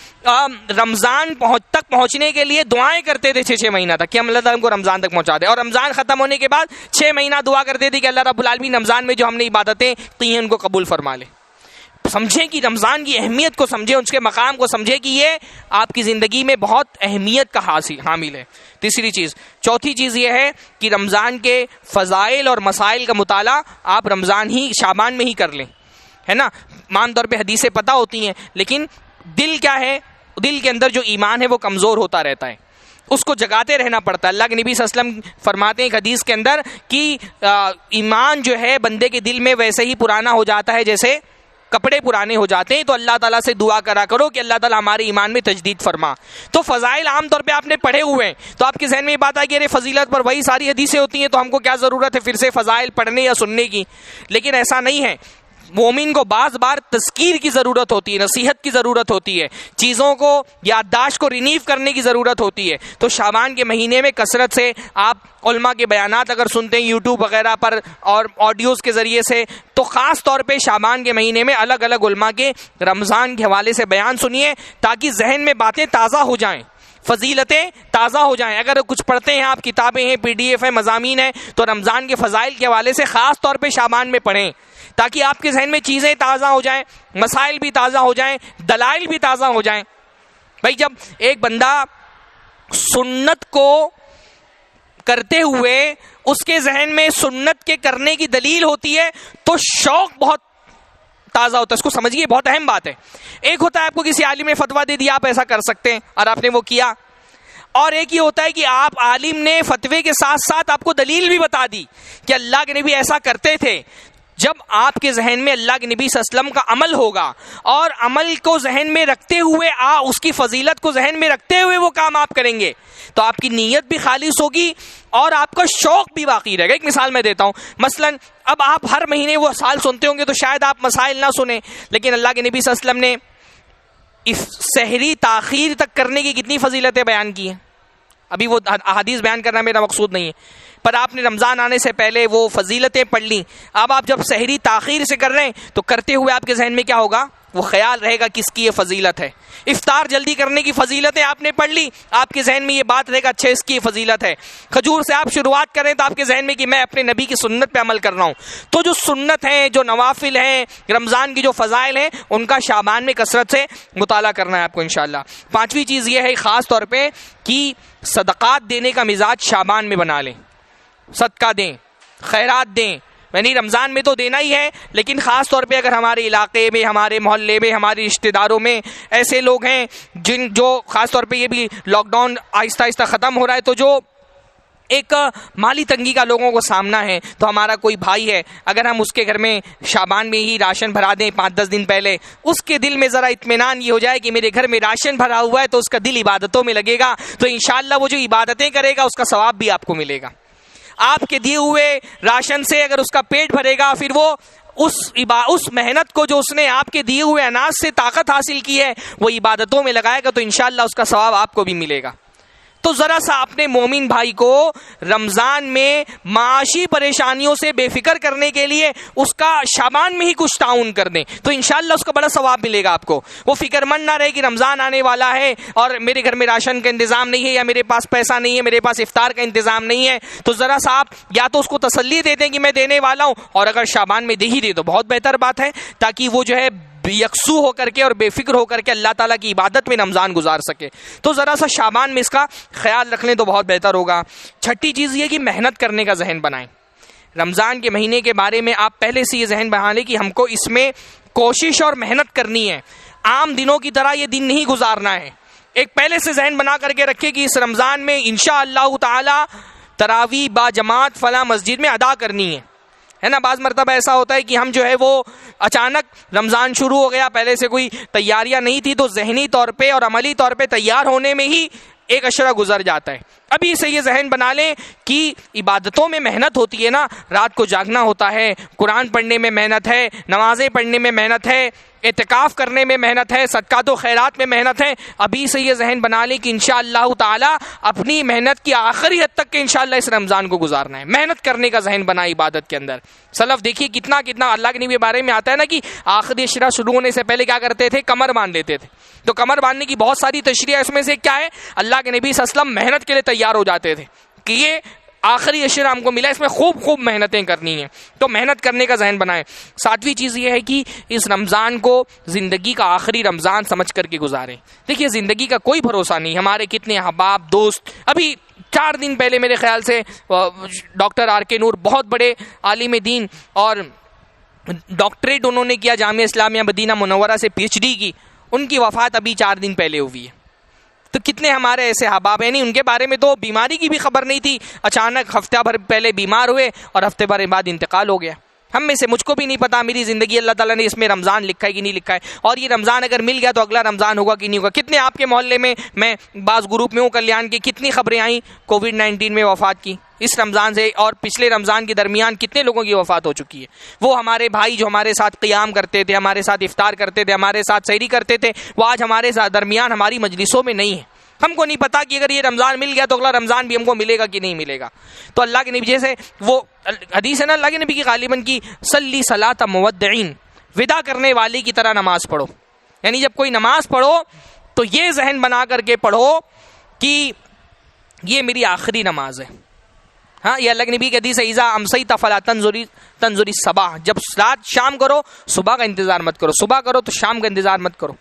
رمضان تک پہنچنے کے لیے دعائیں کرتے تھے 6 مہینہ تک کہ ہم اللہ تعالیٰ ہم کو رمضان تک پہنچا دے، اور رمضان ختم ہونے کے بعد 6 مہینہ دعا کرتے تھے کہ اللہ رب العالمین رمضان میں جو ہم نے عبادتیں کی ہیں ان کو قبول فرما لے۔ سمجھیں کہ رمضان کی اہمیت کو سمجھیں، اس کے مقام کو سمجھیں کہ یہ آپ کی زندگی میں بہت اہمیت کا حامل ہے۔ تیسری چیز، چوتھی چیز یہ ہے کہ رمضان کے فضائل اور مسائل کا مطالعہ آپ رمضان ہی شعبان میں ہی کر لیں، ہے نا۔ عام طور پہ حدیثیں پتہ ہوتی ہیں، لیکن دل کیا ہے، دل کے اندر جو ایمان ہے وہ کمزور ہوتا رہتا ہے، اس کو جگاتے رہنا پڑتا ہے۔ اللہ کے نبی صلی اللہ علیہ وسلم فرماتے ہیں ایک حدیث کے اندر کہ ایمان جو ہے بندے کے دل میں ویسے ہی پرانا ہو جاتا ہے جیسے کپڑے پرانے ہو جاتے ہیں۔ تو اللہ تعالیٰ سے دعا کرا کرو کہ اللہ تعالیٰ ہمارے ایمان میں تجدید فرما۔ تو فضائل عام طور پہ آپ نے پڑھے ہوئے ہیں تو آپ کے ذہن میں یہ بات آئے کہ ارے فضیلت پر وہی ساری حدیثیں ہوتی ہیں تو ہم کو کیا ضرورت ہے پھر سے فضائل پڑھنے یا سننے کی، لیکن ایسا نہیں ہے۔ مومن کو بعض بار تذکیر کی ضرورت ہوتی ہے، نصیحت کی ضرورت ہوتی ہے، چیزوں کو یادداشت کو رینیو کرنے کی ضرورت ہوتی ہے۔ تو شعبان کے مہینے میں کثرت سے آپ علماء کے بیانات اگر سنتے ہیں یوٹیوب وغیرہ پر اور آڈیوز کے ذریعے سے، تو خاص طور پہ شعبان کے مہینے میں الگ الگ علماء کے رمضان کے حوالے سے بیان سنیے تاکہ ذہن میں باتیں تازہ ہو جائیں۔ فضیلتیں تازہ ہو جائیں. اگر کچھ پڑھتے ہیں آپ، کتابیں ہیں، PDF ہیں، مضامین ہیں، تو رمضان کے فضائل کے حوالے سے خاص طور پہ شعبان میں پڑھیں تاکہ آپ کے ذہن میں چیزیں تازہ ہو جائیں، مسائل بھی تازہ ہو جائیں، دلائل بھی تازہ ہو جائیں. بھائی جب ایک بندہ سنت کو کرتے ہوئے اس کے ذہن میں سنت کے کرنے کی دلیل ہوتی ہے تو شوق بہت تازہ ہوتا ہے. اس کو سمجھیے، بہت اہم بات ہے. ایک ہوتا ہے آپ کو کسی عالم نے فتویٰ دے دیا آپ ایسا کر سکتے ہیں اور آپ نے وہ کیا، اور ایک یہ ہوتا ہے کہ آپ عالم نے فتوے کے ساتھ ساتھ آپ کو دلیل بھی بتا دی کہ اللہ کے نبی ایسا کرتے تھے. جب آپ کے ذہن میں اللہ کے نبی صلی اللہ علیہ وسلم کا عمل ہوگا اور عمل کو ذہن میں رکھتے ہوئے اس کی فضیلت کو ذہن میں رکھتے ہوئے وہ کام آپ کریں گے تو آپ کی نیت بھی خالص ہوگی اور آپ کا شوق بھی باقی رہے گا. ایک مثال میں دیتا ہوں. مثلا اب آپ ہر مہینے وہ سال سنتے ہوں گے تو شاید آپ مسائل نہ سنیں، لیکن اللہ کے نبی صلی اللہ علیہ وسلم نے سحری تاخیر تک کرنے کی کتنی فضیلتیں بیان کی ہیں. ابھی وہ احادیث بیان کرنا میرا مقصود نہیں ہے، پر آپ نے رمضان آنے سے پہلے وہ فضیلتیں پڑھ لیں. اب آپ جب سحری تاخیر سے کر رہے ہیں تو کرتے ہوئے آپ کے ذہن میں کیا ہوگا؟ وہ خیال رہے گا کس کی یہ فضیلت ہے. افطار جلدی کرنے کی فضیلتیں آپ نے پڑھ لی، آپ کے ذہن میں یہ بات رہے گا اچھا اس کی یہ فضیلت ہے. کھجور سے آپ شروعات کریں تو آپ کے ذہن میں کہ میں اپنے نبی کی سنت پہ عمل کر رہا ہوں. تو جو سنت ہیں، جو نوافل ہیں، رمضان کی جو فضائل ہیں، ان کا شعبان میں کثرت سے مطالعہ کرنا ہے آپ کو انشاءاللہ. پانچویں چیز یہ ہے خاص طور پہ کہ صدقات دینے کا مزاج شعبان میں بنا لیں. صدقہ دیں، خیرات دیں. یعنی رمضان میں تو دینا ہی ہے، لیکن خاص طور پہ اگر ہمارے علاقے میں، ہمارے محلے میں، ہمارے رشتہ داروں میں ایسے لوگ ہیں جو خاص طور پہ یہ بھی لاک ڈاؤن آہستہ آہستہ ختم ہو رہا ہے تو جو ایک مالی تنگی کا لوگوں کو سامنا ہے، تو ہمارا کوئی بھائی ہے اگر ہم اس کے گھر میں شعبان میں ہی راشن بھرا دیں 5-10 دن پہلے، اس کے دل میں ذرا اطمینان یہ ہو جائے کہ میرے گھر میں راشن بھرا ہوا ہے تو اس کا دل عبادتوں میں لگے گا، تو انشاءاللہ وہ جو عبادتیں کرے گا اس کا ثواب بھی آپ کو ملے گا. آپ کے دیے ہوئے راشن سے اگر اس کا پیٹ بھرے گا، پھر وہ اس محنت کو جو اس نے آپ کے دیے ہوئے اناج سے طاقت حاصل کی ہے وہ عبادتوں میں لگائے گا تو انشاءاللہ اس کا ثواب آپ کو بھی ملے گا. تو ذرا سا اپنے مومن بھائی کو رمضان میں معاشی پریشانیوں سے بے فکر کرنے کے لیے اس کا شعبان میں ہی کچھ تعاون کر دیں تو انشاءاللہ اس کا بڑا ثواب ملے گا آپ کو. وہ فکر مند نہ رہے کہ رمضان آنے والا ہے اور میرے گھر میں راشن کا انتظام نہیں ہے، یا میرے پاس پیسہ نہیں ہے، میرے پاس افطار کا انتظام نہیں ہے. تو ذرا سا آپ یا تو اس کو تسلی دے دیں کہ میں دینے والا ہوں، اور اگر شعبان میں دے ہی دے تو بہت بہتر بات ہے، تاکہ وہ جو ہے یکسو ہو کر کے اور بے فکر ہو کر کے اللہ تعالیٰ کی عبادت میں رمضان گزار سکے. تو ذرا سا شعبان میں اس کا خیال رکھ لیں تو بہت بہتر ہوگا. چھٹی چیز یہ کہ محنت کرنے کا ذہن بنائیں. رمضان کے مہینے کے بارے میں آپ پہلے سے یہ ذہن بنا لیں کہ ہم کو اس میں کوشش اور محنت کرنی ہے. عام دنوں کی طرح یہ دن نہیں گزارنا ہے. ایک پہلے سے ذہن بنا کر کے رکھے کہ اس رمضان میں انشاءاللہ تعالی تراویح با جماعت فلاں مسجد میں ادا کرنی ہے نا. بعض مرتبہ ایسا ہوتا ہے کہ ہم جو ہے وہ اچانک رمضان شروع ہو گیا، پہلے سے کوئی تیاریاں نہیں تھی، تو ذہنی طور پہ اور عملی طور پہ تیار ہونے میں ہی ایک عشرہ گزر جاتا ہے. ابھی سے یہ ذہن بنا لیں کہ عبادتوں میں محنت ہوتی ہے نا، رات کو جاگنا ہوتا ہے، قرآن پڑھنے میں محنت ہے، نمازیں پڑھنے میں محنت ہے، اعتکاف کرنے میں محنت ہے، صدقات و خیرات میں محنت ہے. ابھی سے یہ ذہن بنا لیں کہ انشاءاللہ تعالی اپنی محنت کی آخری حد تک کہ انشاءاللہ اس رمضان کو گزارنا ہے. محنت کرنے کا ذہن بنا عبادت کے اندر. سلف دیکھیے کتنا اللہ کے نبی کے بارے میں آتا ہے نا کہ آخری عشرہ شروع ہونے سے پہلے کیا کرتے تھے؟ کمر باندھ لیتے تھے. تو کمر باندھنے کی بہت ساری تشریح ہے، اس میں سے کیا ہے؟ اللہ کے نبی صلی اللہ علیہ وسلم محنت کے لیے تیار ہو جاتے تھے کہ یہ آخری عشرہ ہم کو ملا، اس میں خوب محنتیں کرنی ہیں. تو محنت کرنے کا ذہن بنائیں. ساتویں چیز یہ ہے کہ اس رمضان کو زندگی کا آخری رمضان سمجھ کر کے گزاریں. دیکھیے زندگی کا کوئی بھروسہ نہیں. ہمارے کتنے احباب دوست، ابھی 4 دن پہلے میرے خیال سے ڈاکٹر آر کے نور، بہت بڑے عالم دین اور ڈاکٹریٹ انہوں نے کیا جامعہ اسلامیہ مدینہ منورہ سے PhD کی، ان کی وفات ابھی 4 دن پہلے ہوئی ہے. تو کتنے ہمارے ایسے احباب ہیں، نہیں ان کے بارے میں تو بیماری کی بھی خبر نہیں تھی، اچانک ہفتہ بھر پہلے بیمار ہوئے اور ہفتے بھر بعد انتقال ہو گیا. ہم میں سے مجھ کو بھی نہیں پتا میری زندگی اللہ تعالیٰ نے اس میں رمضان لکھا ہے کہ نہیں لکھا ہے، اور یہ رمضان اگر مل گیا تو اگلا رمضان ہوگا کہ نہیں ہوگا. کتنے آپ کے محلے میں بعض گروپ میں ہوں کلیان کی، کتنی خبریں آئیں کووڈ-19 میں وفات کی اس رمضان سے، اور پچھلے رمضان کے درمیان کتنے لوگوں کی وفات ہو چکی ہے. وہ ہمارے بھائی جو ہمارے ساتھ قیام کرتے تھے، ہمارے ساتھ افطار کرتے تھے، ہمارے ساتھ سحری کرتے تھے، وہ آج ہمارے درمیان ہماری مجلسوں میں نہیں ہے. ہم کو نہیں پتا کہ اگر یہ رمضان مل گیا تو اگلا رمضان بھی ہم کو ملے گا کہ نہیں ملے گا. تو اللہ کے نبی جیسے وہ حدیث ہے نا اللہ کے نبی کی غالباً کی صلی صلاۃ مودعین، وداع کرنے والے کی طرح نماز پڑھو. یعنی جب کوئی نماز پڑھو تو یہ ذہن بنا کر کے پڑھو کہ یہ میری آخری نماز ہے. ہاں یہ اللہ کے نبی کی حدیث ہے اذا امسیت فلا تنظری الصباح، جب رات شام کرو صبح کا انتظار مت کرو، صبح کرو تو شام کا انتظار مت کرو.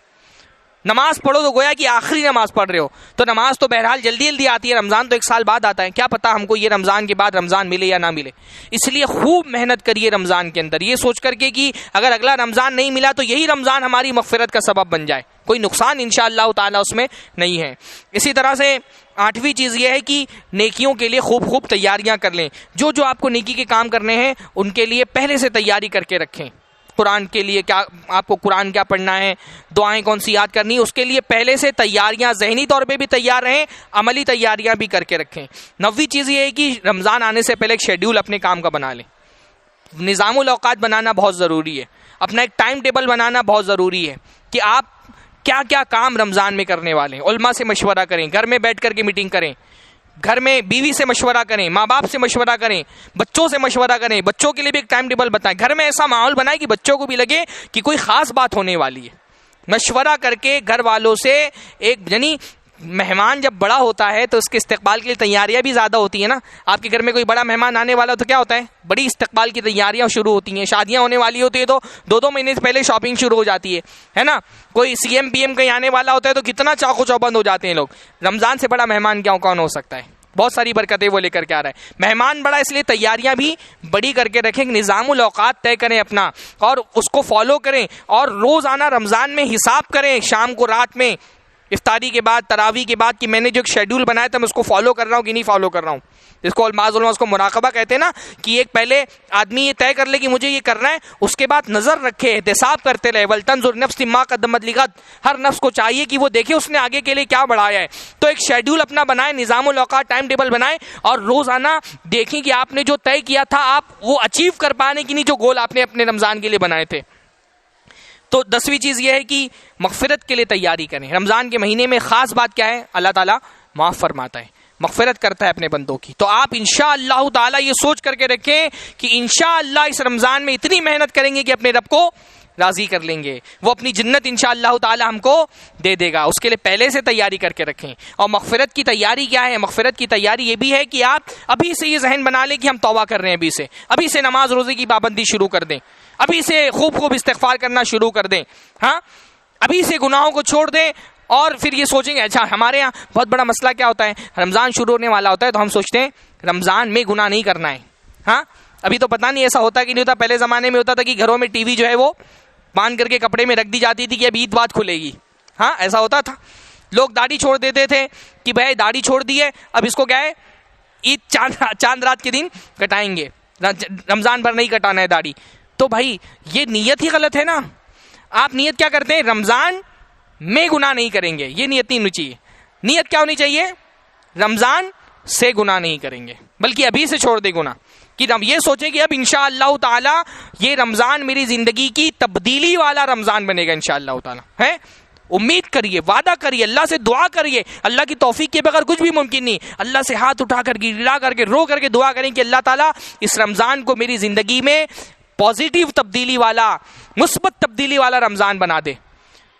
نماز پڑھو تو گویا کہ آخری نماز پڑھ رہے ہو. تو نماز تو بہرحال جلدی جلدی آتی ہے، رمضان تو 1 سال بعد آتا ہے، کیا پتا ہم کو یہ رمضان کے بعد رمضان ملے یا نہ ملے. اس لیے خوب محنت کریے رمضان کے اندر، یہ سوچ کر کے کہ اگر اگلا رمضان نہیں ملا تو یہی رمضان ہماری مغفرت کا سبب بن جائے، کوئی نقصان انشاءاللہ تعالی اس میں نہیں ہے. اسی طرح سے 8ویں چیز یہ ہے کہ نیکیوں کے لیے خوب خوب تیاریاں کر لیں. جو آپ کو نیکی کے کام کرنے ہیں ان کے لیے پہلے سے تیاری کر کے رکھیں. قرآن کے لیے کیا آپ کو قرآن کیا پڑھنا ہے، دعائیں کون سی یاد کرنی، اس کے لیے پہلے سے تیاریاں، ذہنی طور پہ بھی تیار رہیں، عملی تیاریاں بھی کر کے رکھیں. 9ویں چیز یہ ہے کہ رمضان آنے سے پہلے ایک شیڈیول اپنے کام کا بنا لیں. نظام الاوقات بنانا بہت ضروری ہے، اپنا ایک ٹائم ٹیبل بنانا بہت ضروری ہے کہ آپ کیا کیا کام رمضان میں کرنے والے ہیں. علماء سے مشورہ کریں، گھر میں بیٹھ کر کے میٹنگ کریں، گھر میں بیوی سے مشورہ کریں، ماں باپ سے مشورہ کریں، بچوں سے مشورہ کریں، بچوں کے لیے بھی ایک ٹائم ٹیبل بتائیں. گھر میں ایسا ماحول بنائیں کہ بچوں کو بھی لگے کہ کوئی خاص بات ہونے والی ہے. مشورہ کر کے گھر والوں سے ایک، یعنی مہمان جب بڑا ہوتا ہے تو اس کے استقبال کے لیے تیاریاں بھی زیادہ ہوتی ہیں نا. آپ کے گھر میں کوئی بڑا مہمان آنے والا تو کیا ہوتا ہے، بڑی استقبال کی تیاریاں شروع ہوتی ہیں. شادیاں ہونے والی ہوتی ہے تو 2 مہینے سے پہلے شاپنگ شروع ہو جاتی ہے نا. کوئی CM PM کہیں آنے والا ہوتا ہے تو کتنا چاقو چوبند ہو جاتے ہیں لوگ. رمضان سے بڑا مہمان کون ہو سکتا ہے، بہت ساری برکتیں وہ لے کر کے آ رہا ہے. مہمان بڑا، اس لیے تیاریاں بھی بڑی کر کے رکھیں. نظام الاوقات طے کریں اپنا اور اس کو فالو کریں، اور روزانہ رمضان میں حساب کریں، شام کو، رات میں، افطاری کے بعد، تراویح کے بعد، کہ میں نے جو ایک شیڈیول بنایا تھا میں اس کو فالو کر رہا ہوں کہ نہیں فالو کر رہا ہوں. جس کو علماء اس کو مراقبہ کہتے ہیں نا، کہ ایک پہلے آدمی یہ طے کر لے کہ مجھے یہ کرنا ہے، اس کے بعد نظر رکھے، احتساب کرتے رہے. ولتنظر نفس ما قدمت لغد، ہر نفس کو چاہیے کہ وہ دیکھے اس نے آگے کے لیے کیا بڑھایا ہے. تو ایک شیڈیول اپنا بنائیں، نظام الاوقات ٹائم ٹیبل بنائیں، اور روزانہ دیکھیں کہ آپ نے جو طے کیا تھا آپ وہ اچیو کر پانے کی نہیں، جو گول آپ نے اپنے رمضان کے لیے بنائے تھے. تو 10ویں چیز یہ ہے کہ مغفرت کے لیے تیاری کریں. رمضان کے مہینے میں خاص بات کیا ہے، اللہ تعالیٰ معاف فرماتا ہے، مغفرت کرتا ہے اپنے بندوں کی. تو آپ انشاءاللہ تعالیٰ یہ سوچ کر کے رکھیں کہ انشاءاللہ اس رمضان میں اتنی محنت کریں گے کہ اپنے رب کو راضی کر لیں گے، وہ اپنی جنت انشاءاللہ تعالی ہم کو دے دے گا. اس کے لیے پہلے سے تیاری کر کے رکھیں. اور مغفرت کی تیاری کیا ہے؟ مغفرت کی تیاری یہ بھی ہے کہ آپ ابھی سے یہ ذہن بنا لیں کہ ہم توبہ کر رہے ہیں، ابھی سے نماز روزے کی پابندی شروع کر دیں، ابھی سے خوب استغفار کرنا شروع کر دیں. ہاں، ابھی سے گناہوں کو چھوڑ دیں. اور پھر یہ سوچیں گے، اچھا ہمارے یہاں بہت بڑا مسئلہ کیا ہوتا ہے، رمضان شروع ہونے والا ہوتا ہے تو ہم سوچتے ہیں رمضان میں گناہ نہیں کرنا ہے. ہاں، ابھی تو پتہ نہیں ایسا ہوتا کہ نہیں ہوتا. پہلے زمانے میں ہوتا تھا کہ گھروں میں ٹی وی جو ہے وہ باندھ کر کے کپڑے میں رکھ دی جاتی تھی کہ اب عید بعد کھلے گی. ہاں، ایسا ہوتا تھا. لوگ داڑھی چھوڑ دیتے تھے کہ بھائی داڑھی چھوڑ دی ہے، اب اس کو کیا ہے، عید چاند رات کے دن کٹائیں گے، رمضان بھر نہیں کٹانا ہے داڑھی. تو بھائی یہ نیت ہی غلط ہے نا. آپ نیت کیا کرتے ہیں، رمضان میں گناہ نہیں کریں گے، یہ نیت نہیں ہونی چاہیے. نیت کیا ہونی چاہیے، رمضان سے گناہ نہیں کریں گے، بلکہ ابھی سے چھوڑ دے گناہ. کہ ہم یہ سوچیں کہ اب انشاءاللہ تعالی یہ رمضان میری زندگی کی تبدیلی والا رمضان بنے گا انشاءاللہ تعالی. ہے، امید کریے، وعدہ کریے، اللہ سے دعا کریے. اللہ کی توفیق کے بغیر کچھ بھی ممکن نہیں. اللہ سے ہاتھ اٹھا کر گڑگڑا کر کے رو کر کے دعا کریں کہ اللہ تعالیٰ اس رمضان کو میری زندگی میں پازیٹیو تبدیلی والا، مثبت تبدیلی والا رمضان بنا دے.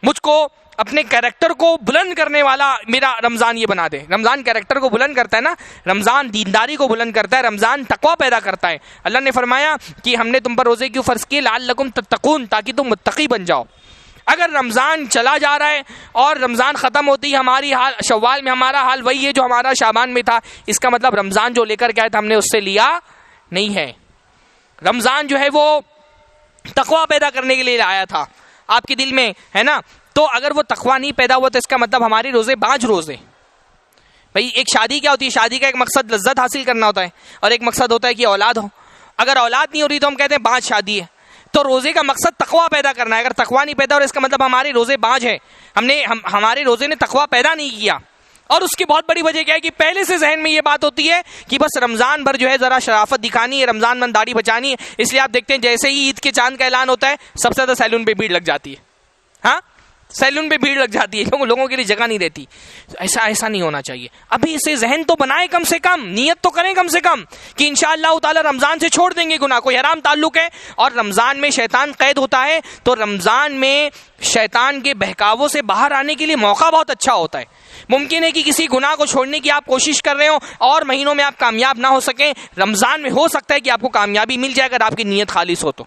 مجھ کو اپنے کیریکٹر کو بلند کرنے والا میرا رمضان یہ بنا دے. رمضان کیریکٹر کو بلند کرتا ہے نا، رمضان دینداری کو بلند کرتا ہے، رمضان تقوی پیدا کرتا ہے. اللہ نے فرمایا کہ ہم نے تم پر روزے کیوں فرض کیے، لعلکم تتقون، تاکہ تم متقی بن جاؤ. اگر رمضان چلا جا رہا ہے اور رمضان ختم ہوتی ہے ہماری حال، شوال میں ہمارا حال وہی ہے جو ہمارا شعبان میں تھا، اس کا مطلب رمضان جو لے کر کے آئے تھے ہم نے اس سے لیا نہیں ہے. رمضان جو ہے وہ تقوی پیدا کرنے کے لیے آیا تھا آپ کے دل میں، ہے نا. تو اگر وہ تقوی نہیں پیدا ہوا تو اس کا مطلب ہمارے روزے باج روزے. بھائی ایک شادی کیا ہوتی ہے، شادی کا ایک مقصد لذت حاصل کرنا ہوتا ہے اور ایک مقصد ہوتا ہے کہ اولاد ہو. اگر اولاد نہیں ہو رہی تو ہم کہتے ہیں باج شادی ہے. تو روزے کا مقصد تقوی پیدا کرنا ہے. اگر تقوی نہیں پیدا ہو اس کا مطلب ہمارے روزے باج ہے، ہمارے روزے نے تقوی پیدا نہیں کیا. اور اس کی بہت بڑی وجہ کیا ہے کہ پہلے سے ذہن میں یہ بات ہوتی ہے کہ بس رمضان بھر جو ہے ذرا شرافت دکھانی ہے، رمضان میں داڑھی بچانی ہے. اس لیے آپ دیکھتے ہیں جیسے ہی عید کے چاند کا اعلان ہوتا ہے سب سے زیادہ سیلون پہ بھیڑ لگ جاتی ہے. ہاں، سیلون پہ بھیڑ لگ جاتی ہے کیونکہ لوگوں کے لیے جگہ نہیں رہتی. ایسا نہیں ہونا چاہیے. ابھی اسے ذہن تو بنائے, کم سے کم نیت تو کریں کم سے کم کہ انشاءاللہ تعالی رمضان سے چھوڑ دیں گے گناہ. کوئی حرام تعلق ہے اور رمضان میں شیطان قید ہوتا ہے, تو رمضان میں شیطان کے بہکاووں سے باہر آنے کے لیے موقع بہت اچھا ہوتا ہے. ممکن ہے کہ کسی گناہ کو چھوڑنے کی آپ کوشش کر رہے ہو اور مہینوں میں آپ کامیاب نہ ہو سکیں, رمضان میں ہو سکتا ہے کہ آپ کو کامیابی مل جائے اگر آپ کی نیت خالص ہو تو.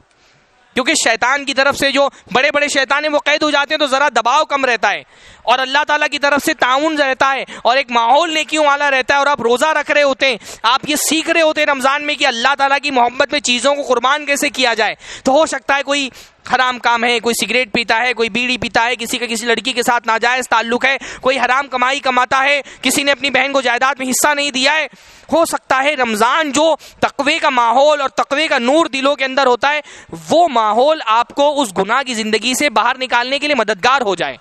کیونکہ شیطان کی طرف سے جو بڑے بڑے شیطان ہیں وہ قید ہو جاتے ہیں تو ذرا دباؤ کم رہتا ہے, اور اللہ تعالیٰ کی طرف سے تعاون رہتا ہے اور ایک ماحول نیکیوں والا رہتا ہے, اور آپ روزہ رکھ رہے ہوتے ہیں, آپ یہ سیکھ رہے ہوتے ہیں رمضان میں کہ اللہ تعالیٰ کی محبت میں چیزوں کو قربان کیسے کیا جائے. تو ہو سکتا ہے کوئی حرام کام ہے, کوئی سگریٹ پیتا ہے, کوئی بیڑی پیتا ہے, کسی کا کسی لڑکی کے ساتھ ناجائز تعلق ہے, کوئی حرام کمائی کماتا ہے, کسی نے اپنی بہن کو جائیداد میں حصہ نہیں دیا ہے. ہو سکتا ہے رمضان جو تقوی کا ماحول اور تقوی کا نور دلوں کے اندر ہوتا ہے وہ ماحول آپ کو اس گناہ کی زندگی سے باہر نکالنے کے لیے مددگار ہو جائے.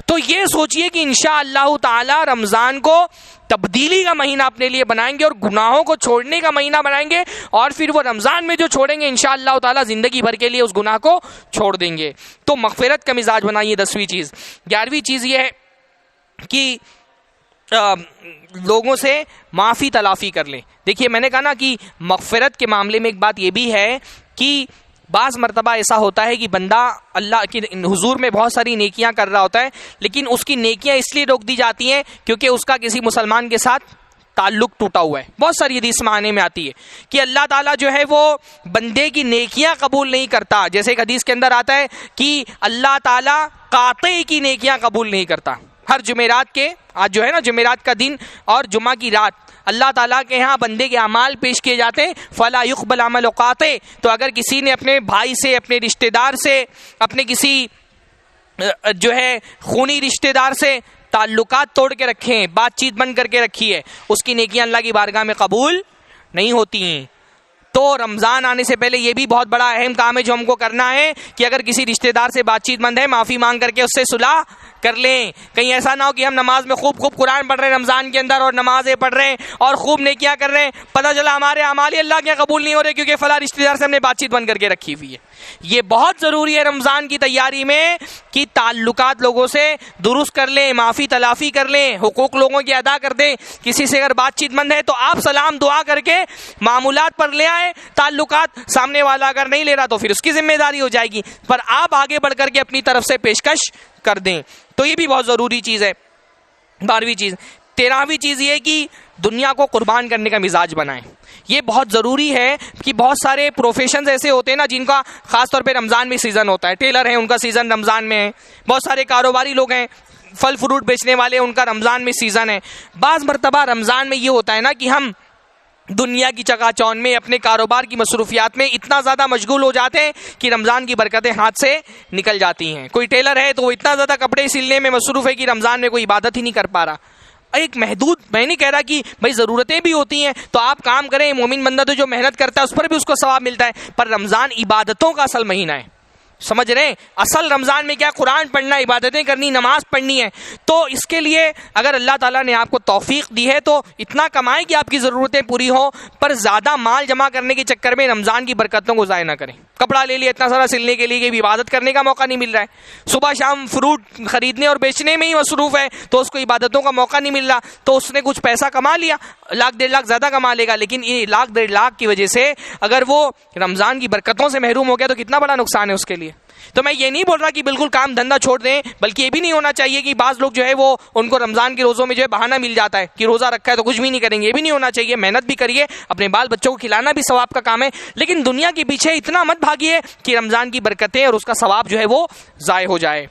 تو یہ سوچئے کہ انشاءاللہ تعالی رمضان کو تبدیلی کا مہینہ اپنے لیے بنائیں گے اور گناہوں کو چھوڑنے کا مہینہ بنائیں گے, اور پھر وہ رمضان میں جو چھوڑیں گے انشاءاللہ تعالی زندگی بھر کے لیے اس گناہ کو چھوڑ دیں گے. تو مغفرت کا مزاج بنائیے. 10ویں چیز. 11ویں چیز یہ ہے کہ لوگوں سے معافی تلافی کر لیں. دیکھیے میں نے کہا نا کہ مغفرت کے معاملے میں ایک بات یہ بھی ہے کہ بعض مرتبہ ایسا ہوتا ہے کہ بندہ اللہ کے حضور میں بہت ساری نیکیاں کر رہا ہوتا ہے, لیکن اس کی نیکیاں اس لیے روک دی جاتی ہیں کیونکہ اس کا کسی مسلمان کے ساتھ تعلق ٹوٹا ہوا ہے. بہت ساری حدیث معنی میں آتی ہے کہ اللہ تعالیٰ جو ہے وہ بندے کی نیکیاں قبول نہیں کرتا. جیسے ایک حدیث کے اندر آتا ہے کہ اللہ تعالیٰ قاطع کی نیکیاں قبول نہیں کرتا. ہر جمعرات کے, آج جو ہے نا جمعرات کا دن اور جمعہ کی رات, اللہ تعالیٰ کے ہاں بندے کے اعمال پیش کیے جاتے ہیں. فلا یقبل عمل قاطع. تو اگر کسی نے اپنے بھائی سے, اپنے رشتہ دار سے, اپنے کسی جو ہے خونی رشتہ دار سے تعلقات توڑ کے رکھے ہیں, بات چیت بند کر کے رکھی ہے, اس کی نیکیاں اللہ کی بارگاہ میں قبول نہیں ہوتی ہیں. تو رمضان آنے سے پہلے یہ بھی بہت بڑا اہم کام ہے جو ہم کو کرنا ہے کہ اگر کسی رشتہ دار سے بات چیت بند ہے, معافی مانگ کر کے اس سے صلح کر لیں. کہیں ایسا نہ ہو کہ ہم نماز میں خوب قرآن پڑھ رہے ہیں رمضان کے اندر اور نمازیں پڑھ رہے ہیں اور خوب نیکیاں کر رہے ہیں, پتہ چلا ہمارے اعمال ہی اللہ کے قبول نہیں ہو رہے کیونکہ فلاں رشتہ دار سے ہم نے بات چیت بند کر کے رکھی ہوئی ہے. یہ بہت ضروری ہے رمضان کی تیاری میں کہ تعلقات لوگوں سے درست کر لیں, معافی تلافی کر لیں, حقوق لوگوں کی ادا کر دیں. کسی سے اگر بات چیت بند ہے تو آپ سلام دعا کر کے معمولات پر لے آئیں. تعلقات سامنے والا اگر نہیں لے رہا تو پھر اس کی ذمہ داری ہو جائے گی, پر آپ آگے بڑھ کر کے اپنی طرف سے پیشکش کر دیں. تو یہ بھی بہت ضروری چیز ہے. 12ویں چیز. 13ویں چیز یہ کہ دنیا کو قربان کرنے کا مزاج بنائیں. یہ بہت ضروری ہے کہ بہت سارے پروفیشنز ایسے ہوتے ہیں نا جن کا خاص طور پہ رمضان میں سیزن ہوتا ہے. ٹیلر ہیں, ان کا سیزن رمضان میں ہے. بہت سارے کاروباری لوگ ہیں, پھل فروٹ بیچنے والے, ان کا رمضان میں سیزن ہے. بعض مرتبہ رمضان میں یہ ہوتا ہے نا کہ ہم دنیا کی چکا چوند میں, اپنے کاروبار کی مصروفیات میں اتنا زیادہ مشغول ہو جاتے ہیں کہ رمضان کی برکتیں ہاتھ سے نکل جاتی ہیں. کوئی ٹیلر ہے تو وہ اتنا زیادہ کپڑے سلنے میں مصروف ہے کہ رمضان میں کوئی عبادت ہی نہیں کر پا رہا. ایک محدود, میں نہیں کہہ رہا کہ بھائی ضرورتیں بھی ہوتی ہیں تو آپ کام کریں, مومن بندہ تو جو محنت کرتا ہے اس پر بھی اس کو ثواب ملتا ہے, پر رمضان عبادتوں کا اصل مہینہ ہے. سمجھ رہے ہیں اصل رمضان میں کیا, قرآن پڑھنا, عبادتیں کرنی, نماز پڑھنی ہے. تو اس کے لیے اگر اللہ تعالیٰ نے آپ کو توفیق دی ہے تو اتنا کمائیں کہ آپ کی ضرورتیں پوری ہوں, پر زیادہ مال جمع کرنے کے چکر میں رمضان کی برکتوں کو ضائع نہ کریں. کپڑا لے لیا اتنا سارا سلنے کے لیے کہ عبادت کرنے کا موقع نہیں مل رہا ہے. صبح شام فروٹ خریدنے اور بیچنے میں ہی مصروف ہے تو اس کو عبادتوں کا موقع نہیں مل رہا. تو اس نے کچھ پیسہ کما لیا, 1,00,000-1,50,000 زیادہ کما لے گا, لیکن یہ 1,00,000-1,50,000 کی وجہ سے اگر وہ رمضان کی برکتوں سے محروم ہو گیا تو کتنا بڑا نقصان ہے اس کے لیے. تو میں یہ نہیں بول رہا کہ بالکل کام دھندا چھوڑ دیں, بلکہ یہ بھی نہیں ہونا چاہیے کہ بعض لوگ جو ہے وہ ان کو رمضان کے روزوں میں جو ہے بہانہ مل جاتا ہے کہ روزہ رکھا ہے تو کچھ بھی نہیں کریں گے. یہ بھی نہیں ہونا چاہیے. محنت بھی کریے, اپنے بال بچوں کو کھلانا بھی ثواب کا کام ہے, لیکن دنیا کے پیچھے اتنا مت بھاگیے کہ رمضان کی برکتیں اور اس کا ثواب جو ہے وہ ضائع ہو جائے.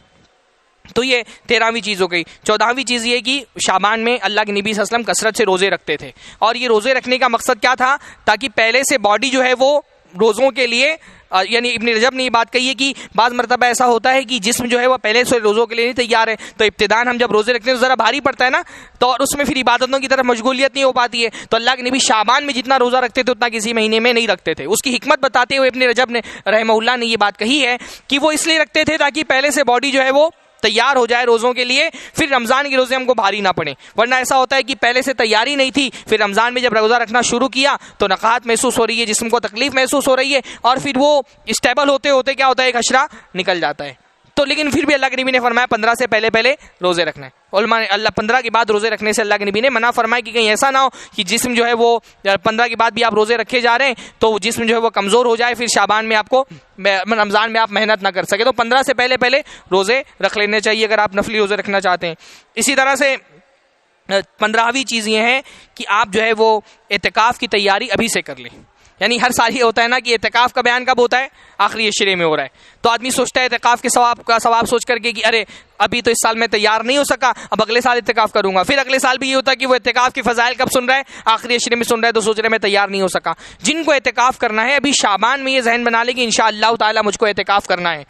تو یہ 13ویں چیز ہو گئی. 14ویں چیز یہ کہ شعبان میں اللہ کے نبی صلی اللہ علیہ وسلم کثرت سے روزے رکھتے تھے, اور یہ روزے رکھنے کا مقصد کیا تھا, تاکہ پہلے سے باڈی جو ہے وہ روزوں کے لیے, یعنی ابن رجب نے یہ بات کہی ہے کہ بعض مرتبہ ایسا ہوتا ہے کہ جسم جو ہے وہ پہلے سے روزوں کے لیے نہیں تیار ہے, تو ابتداءً ہم جب روزے رکھتے ہیں تو ذرا بھاری پڑتا ہے نا, تو اور اس میں پھر عبادتوں کی طرف مشغولیت نہیں ہو پاتی ہے. تو اللہ کے نبی شعبان میں جتنا روزہ رکھتے تھے اتنا کسی مہینے میں نہیں رکھتے تھے. اس کی حکمت بتاتے ہوئے ابن رجب نے رحمہ اللہ نے یہ بات کہی ہے کہ وہ اس لیے رکھتے تھے تاکہ پہلے سے باڈی جو ہے وہ تیار ہو جائے روزوں کے لیے, پھر رمضان کے روزے ہم کو بھاری نہ پڑیں. ورنہ ایسا ہوتا ہے کہ پہلے سے تیاری نہیں تھی, پھر رمضان میں جب روزہ رکھنا شروع کیا تو نقاہت محسوس ہو رہی ہے, جسم کو تکلیف محسوس ہو رہی ہے, اور پھر وہ اسٹیبل ہوتے ہوتے کیا ہوتا ہے, ایک حشرہ نکل جاتا ہے. تو لیکن پھر بھی اللہ کے نبی نے فرمایا 15 سے پہلے پہلے روزے رکھنا ہے. علماء نے 15 کے بعد روزے رکھنے سے اللہ کے نبی نے منع فرمایا کہ کہیں ایسا نہ ہو کہ جسم جو ہے وہ 15 کے بعد بھی آپ روزے رکھے جا رہے ہیں تو جسم جو ہے وہ کمزور ہو جائے, پھر شعبان میں آپ کو رمضان میں آپ محنت نہ کر سکے. تو 15 سے پہلے پہلے روزے رکھ لینے چاہیے اگر آپ نفلی روزے رکھنا چاہتے ہیں. اسی طرح سے 15ویں چیز یہ ہے کہ آپ جو ہے وہ اعتکاف کی تیاری ابھی سے کر لیں. یعنی ہر سال یہ ہوتا ہے نا کہ اعتکاف کا بیان کب ہوتا ہے؟ آخری عشرے میں ہو رہا ہے. تو آدمی سوچتا ہے اعتکاف کے ثواب سوچ کر کے کہ ارے ابھی تو اس سال میں تیار نہیں ہو سکا, اب اگلے سال اعتکاف کروں گا. پھر اگلے سال بھی یہ ہوتا ہے کہ وہ اعتکاف کی فضائل کب سن رہا ہے؟ آخری عشرے میں سن رہا ہے, تو سوچ رہے میں تیار نہیں ہو سکا. جن کو اعتکاف کرنا ہے ابھی شعبان میں یہ ذہن بنا لے کہ انشاءاللہ تعالی مجھ کو اعتکاف کرنا ہے.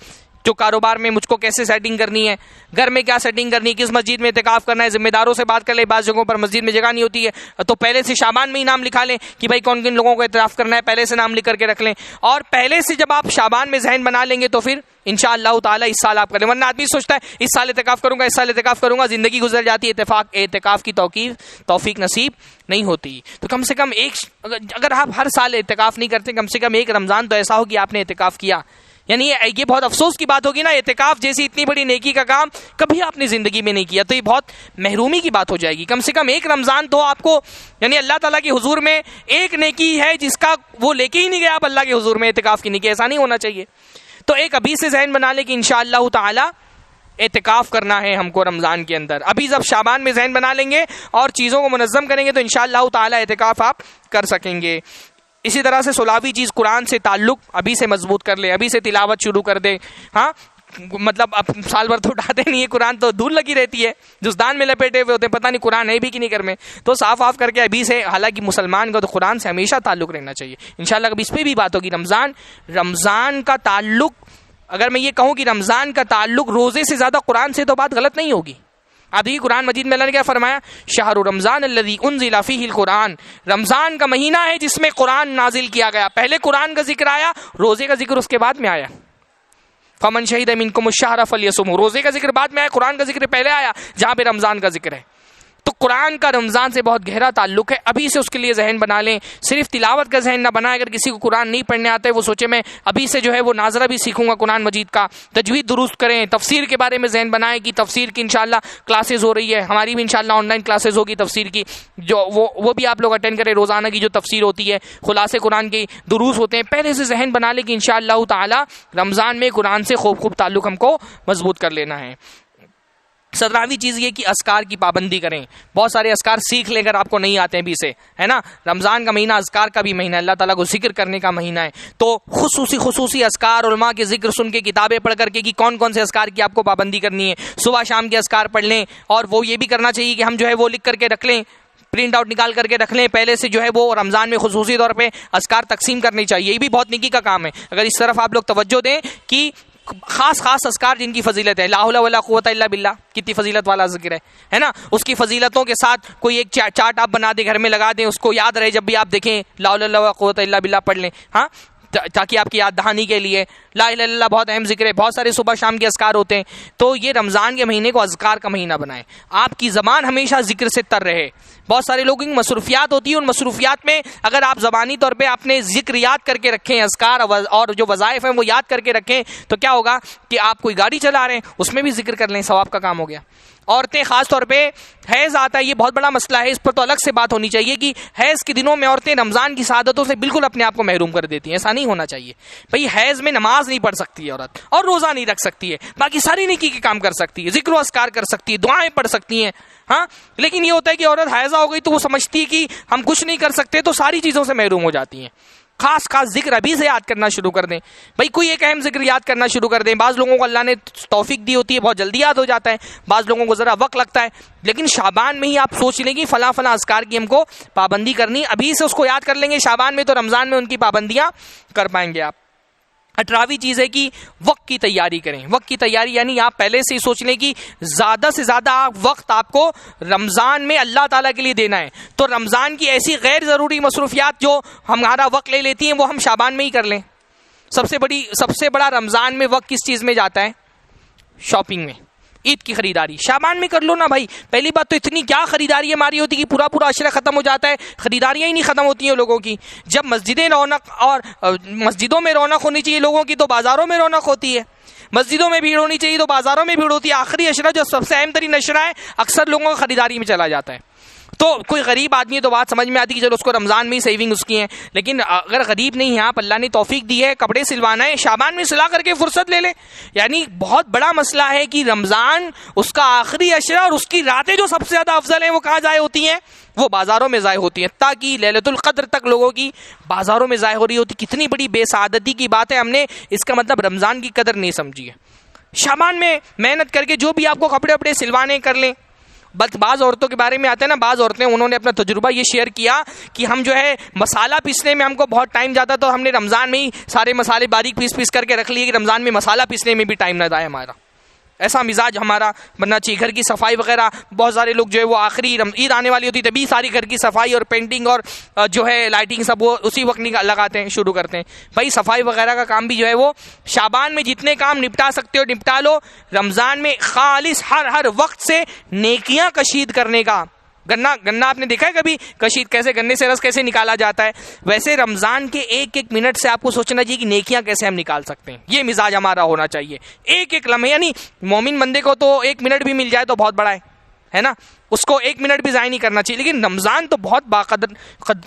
جو کاروبار میں مجھ کو کیسے سیٹنگ کرنی ہے, گھر میں کیا سیٹنگ کرنی ہے, کس مسجد میں اعتکاف کرنا ہے, ذمہ داروں سے بات کر لیں. بعض جگہوں پر مسجد میں جگہ نہیں ہوتی ہے تو پہلے سے شعبان میں ہی نام لکھا لیں کہ بھائی کون کن لوگوں کو اعتکاف کرنا ہے, پہلے سے نام لکھ کر کے رکھ لیں. اور پہلے سے جب آپ شعبان میں ذہن بنا لیں گے تو پھر انشاءاللہ تعالی اس سال آپ کریں. ورنہ آدمی سوچتا ہے اس سال اعتکاف کروں گا, اس سال اعتکاف کروں گا, زندگی گزر جاتی ہے, اعتکاف کی توفیق نصیب نہیں ہوتی. تو کم سے کم اگر آپ ہر سال اعتکاف نہیں کرتے, کم سے کم ایک رمضان تو ایسا ہو کہ آپ نے اعتکاف کیا. یعنی یہ بہت افسوس کی بات ہوگی نا, اعتکاف جیسی اتنی بڑی نیکی کا کام کبھی آپ نے زندگی میں نہیں کیا, تو یہ بہت محرومی کی بات ہو جائے گی. کم سے کم ایک رمضان تو آپ کو, یعنی اللہ تعالیٰ کے حضور میں ایک نیکی ہے جس کا وہ لے کے ہی نہیں گیا آپ اللہ کے حضور میں, اعتکاف کی نیکی. ایسا نہیں ہونا چاہیے. تو ایک ابھی سے ذہن بنا لے کہ انشاءاللہ تعالی اعتکاف کرنا ہے ہم کو رمضان کے اندر. ابھی جب شعبان میں ذہن بنا لیں گے اور چیزوں کو منظم کریں گے تو انشاءاللہ تعالی اعتکاف آپ کر سکیں گے. اسی طرح سے 16ویں چیز, قرآن سے تعلق ابھی سے مضبوط کر لیں, ابھی سے تلاوت شروع کر دیں. ہاں مطلب اب سال بھر تو اٹھاتے نہیں ہے قرآن, تو دھول لگی رہتی ہے, جزدان میں لپیٹے ہوئے ہوتے ہیں, پتہ نہیں قرآن ہے بھی کہ نہیں گھر میں. تو صاف کر کے ابھی سے, حالانکہ مسلمان کا تو قرآن سے ہمیشہ تعلق رہنا چاہیے. انشاءاللہ کبھی اس پہ بھی بات ہوگی. رمضان کا تعلق, اگر میں یہ کہوں کہ رمضان کا تعلق روزے سے زیادہ قرآن سے, تو بات غلط نہیں ہوگی. آپ دیکھیے قرآن مجید میں اللہ نے کیا فرمایا, شہر رمضان الذی انزل فیہ القرآن, رمضان کا مہینہ ہے جس میں قرآن نازل کیا گیا. پہلے قرآن کا ذکر آیا, روزے کا ذکر اس کے بعد میں آیا. فمن شہد منکم الشہر فلیصمہ, روزے کا ذکر بعد میں آیا, قرآن کا ذکر پہلے آیا جہاں پہ رمضان کا ذکر ہے. تو قرآن کا رمضان سے بہت گہرا تعلق ہے. ابھی سے اس کے لیے ذہن بنا لیں. صرف تلاوت کا ذہن نہ بنائیں. اگر کسی کو قرآن نہیں پڑھنے آتا ہے وہ سوچے میں ابھی سے جو ہے وہ ناظرہ بھی سیکھوں گا قرآن مجید کا, تجوید درست کریں. تفسیر کے بارے میں ذہن بنائیں کہ تفسیر کی انشاءاللہ کلاسز ہو رہی ہے, ہماری بھی انشاءاللہ آن لائن کلاسز ہوگی تفسیر کی, جو وہ بھی آپ لوگ اٹینڈ کریں. روزانہ کی جو تفسیر ہوتی ہے, خلاصے قرآن کے دروس ہوتے ہیں, پہلے سے ذہن بنا لیں کہ انشاءاللہ تعالی رمضان میں قرآن سے خوب تعلق ہم کو مضبوط کر لینا ہے. 17ویں چیز یہ کہ اذکار کی پابندی کریں. بہت سارے اذکار سیکھ لیں اگر آپ کو نہیں آتے ہیں بھی سے, ہے نا. رمضان کا مہینہ اذکار کا بھی مہینہ ہے, اللہ تعالیٰ کو ذکر کرنے کا مہینہ ہے. تو خصوصی اذکار, علماء کے ذکر سن کے, کتابیں پڑھ کر کے کہ کون سے اذکار کی آپ کو پابندی کرنی ہے. صبح شام کے اذکار پڑھ لیں, اور وہ یہ بھی کرنا چاہیے کہ ہم جو ہے وہ لکھ کر کے رکھ لیں, پرنٹ آؤٹ نکال کر کے رکھ لیں. پہلے سے جو ہے وہ رمضان میں خصوصی طور پہ اذکار تقسیم کرنی چاہیے. یہ بھی بہت نیکی کا کام ہے. اگر اس طرف آپ لوگ توجہ دیں کہ خاص اذکار جن کی فضیلت ہے, لا حول ولا قوت الا باللہ, کتنی فضیلت والا ذکر ہے نا. اس کی فضیلتوں کے ساتھ کوئی ایک چارٹ آپ بنا دیں, گھر میں لگا دیں, اس کو یاد رہے, جب بھی آپ دیکھیں لا حول ولا قوت الا باللہ پڑھ لیں. ہاں تاکہ آپ کی یاد دہانی کے لیے. لا الہ الا اللہ بہت اہم ذکر ہے. بہت سارے صبح شام کے اذکار ہوتے ہیں. تو یہ رمضان کے مہینے کو اذکار کا مہینہ بنائیں. آپ کی زبان ہمیشہ ذکر سے تر رہے. بہت سارے لوگوں کی مصروفیات ہوتی ہیں, ان مصروفیات میں اگر آپ زبانی طور پہ اپنے ذکر یاد کر کے رکھیں, اذکار اور جو وظائف ہیں وہ یاد کر کے رکھیں, تو کیا ہوگا کہ آپ کوئی گاڑی چلا رہے ہیں اس میں بھی ذکر کر لیں, ثواب کا کام ہو گیا. عورتیں خاص طور پہ حیض آتا ہے, یہ بہت بڑا مسئلہ ہے, اس پر تو الگ سے بات ہونی چاہیے کہ حیض کے دنوں میں عورتیں رمضان کی سعادتوں سے بالکل اپنے آپ کو محروم کر دیتی ہیں. ایسا نہیں ہونا چاہیے بھئی. حیض میں نماز نہیں پڑھ سکتی ہے عورت, اور روزہ نہیں رکھ سکتی ہے, باقی ساری نیکی کے کام کر سکتی ہے, ذکر و اذکار کر سکتی ہے, دعائیں پڑھ سکتی ہیں. ہاں لیکن یہ ہوتا ہے کہ عورت حیضہ ہو گئی تو وہ سمجھتی ہے کہ ہم کچھ نہیں کر سکتے, تو ساری چیزوں سے محروم ہو جاتی ہیں. خاص ذکر ابھی سے یاد کرنا شروع کر دیں بھائی. کوئی ایک اہم ذکر یاد کرنا شروع کر دیں. بعض لوگوں کو اللہ نے توفیق دی ہوتی ہے, بہت جلدی یاد ہو جاتا ہے, بعض لوگوں کو ذرا وقت لگتا ہے. لیکن شعبان میں ہی آپ سوچ لیں کہ فلاں اذکار کی ہم کو پابندی کرنی, ابھی سے اس کو یاد کر لیں گے شعبان میں, تو رمضان میں ان کی پابندیاں کر پائیں گے آپ. 18ویں چیز ہے کہ وقت کی تیاری کریں. وقت کی تیاری یعنی آپ پہلے سے ہی سوچ لیں کہ زیادہ سے زیادہ وقت آپ کو رمضان میں اللہ تعالیٰ کے لیے دینا ہے. تو رمضان کی ایسی غیر ضروری مصروفیات جو ہمارا وقت لے لیتی ہیں وہ ہم شعبان میں ہی کر لیں. سب سے بڑا رمضان میں وقت کس چیز میں جاتا ہے؟ شاپنگ میں. عید کی خریداری شعبان میں کر لو نا بھائی. پہلی بات تو اتنی کیا خریداری ہماری ہوتی ہے کہ پورا عشرہ ختم ہو جاتا ہے, خریداریاں ہی نہیں ختم ہوتی ہیں لوگوں کی. جب مسجدیں رونق اور مسجدوں میں رونق ہونی چاہیے لوگوں کی, تو بازاروں میں رونق ہوتی ہے. مسجدوں میں بھیڑ ہونی چاہیے تو بازاروں میں بھیڑ ہوتی ہے. آخری اشرہ جو سب سے اہم ترین اشرہ ہے اکثر لوگوں کو خریداری میں چلا جاتا ہے. تو کوئی غریب آدمی ہے تو بات سمجھ میں آتی کہ چلو اس کو رمضان میں ہی سیونگ اس کی ہیں, لیکن اگر غریب نہیں ہے آپ, اللہ نے توفیق دی ہے, کپڑے سلوانا ہے, شعبان میں سلا کر کے فرصت لے لے. یعنی بہت بڑا مسئلہ ہے کہ رمضان اس کا آخری اشرہ اور اس کی راتیں جو سب سے زیادہ افضل ہیں وہ کہاں ضائع ہوتی ہیں؟ وہ بازاروں میں ضائع ہوتی ہیں. تاکہ لیلۃ القدر تک لوگوں کی بازاروں میں ضائع ہو رہی ہوتی. کتنی بڑی بے سعادتی کی بات ہے, ہم نے اس کا مطلب رمضان کی قدر نہیں سمجھی ہے. شعبان میں محنت کر کے جو بھی آپ کو کپڑے وپڑے سلوانے کر لیں. بس بعض عورتوں کے بارے میں آتے ہیں نا, بعض عورتیں انہوں نے اپنا تجربہ یہ شیئر کیا کہ ہم جو ہے مسالہ پیسنے میں ہم کو بہت ٹائم جاتا, تو ہم نے رمضان میں ہی سارے مسالے باریک پیس کر کے رکھ لیے کہ رمضان میں مسالہ پیسنے میں بھی ٹائم نہ جائے ہمارا. ایسا مزاج ہمارا بننا چاہیے. گھر کی صفائی وغیرہ بہت سارے لوگ جو ہے وہ آخری عید آنے والی ہوتی ہے تبھی ساری گھر کی صفائی اور پینٹنگ اور جو ہے لائٹنگ سب وہ اسی وقت لگاتے ہیں, شروع کرتے ہیں. بھائی صفائی وغیرہ کا کام بھی جو ہے وہ شعبان میں جتنے کام نپٹا سکتے ہو نپٹا لو. رمضان میں خالص ہر وقت سے نیکیاں کشید کرنے کا. گنا آپ نے دیکھا ہے کبھی کشید کیسے, گنے سے رس کیسے نکالا جاتا ہے, ویسے رمضان کے ایک منٹ سے آپ کو سوچنا چاہیے کہ نیکیاں کیسے ہم نکال سکتے ہیں. یہ مزاج ہمارا ہونا چاہیے. ایک لمحے, یعنی مومن بندے کو تو 1 منٹ بھی مل جائے تو بہت بڑا ہے نا, اس کو 1 منٹ بھی ضائع نہیں کرنا چاہیے. لیکن رمضان تو بہت باقدر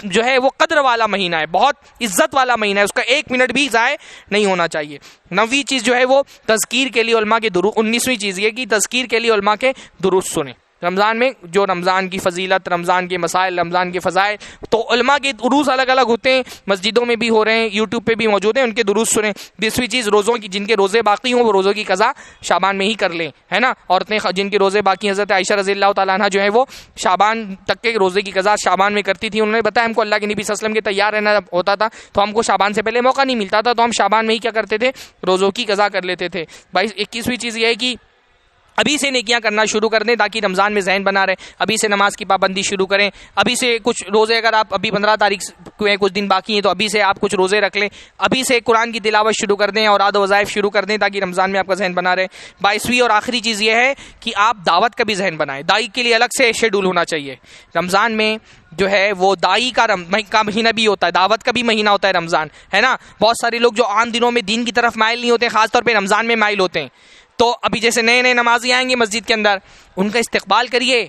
جو ہے وہ قدر والا مہینہ ہے, بہت عزت والا مہینہ ہے, اس کا 1 منٹ بھی ضائع نہیں ہونا چاہیے. 9ویں چیز جو ہے وہ تذکیر کے لیے علماء کے دروس. 19ویں چیز یہ کہ تذکیر کے لیے علماء کے دروس سنیں. رمضان میں جو رمضان کی فضیلت, رمضان کے مسائل, رمضان کے فضائل, تو علماء کے دروس الگ الگ ہوتے ہیں, مسجدوں میں بھی ہو رہے ہیں, یوٹیوب پہ بھی موجود ہیں, ان کے دروس سنیں. 20ویں چیز روزوں کی, جن کے روزے باقی ہوں وہ روزوں کی قضا شعبان میں ہی کر لیں, ہے نا. عورتیں جن کے روزے باقی, حضرت عائشہ رضی اللہ تعالیٰ عنہ جو ہے وہ شعبان تک کے روزے کی قضا شعبان میں کرتی تھی. انہوں نے بتایا ہم کو اللہ کے نبی صلی اللہ علیہ وسلم کے تیار رہنا ہوتا تھا تو ہم کو شعبان سے پہلے موقع نہیں ملتا تھا, تو ہم شعبان میں ہی کیا کرتے تھے, روزوں کی قضا کر لیتے تھے. 21ویں چیز یہ ہے کہ ابھی سے نیکیاں کرنا شروع کر دیں تاکہ رمضان میں ذہن بنا رہے. ابھی سے نماز کی پابندی شروع کریں. ابھی سے کچھ روزے, اگر آپ ابھی 15 تاریخ کو کچھ دن باقی ہیں تو ابھی سے آپ کچھ روزے رکھ لیں. ابھی سے قرآن کی تلاوت شروع کر دیں اور عاد و وظائف شروع کر دیں تاکہ رمضان میں آپ کا ذہن بنا رہے. 22ویں اور آخری چیز یہ ہے کہ آپ دعوت کا بھی ذہن بنائیں. دائی کے لیے الگ سے شیڈول ہونا چاہیے. رمضان میں جو ہے وہ دائی کا مہینہ بھی ہوتا ہے, دعوت کا بھی مہینہ ہوتا ہے رمضان, ہے نا. بہت سارے لوگ جو عام دنوں میں دین کی طرف مائل نہیں ہوتے, خاص طور پہ رمضان میں مائل ہوتے ہیں. تو ابھی جیسے نئے نمازی آئیں گے مسجد کے اندر, ان کا استقبال کریے.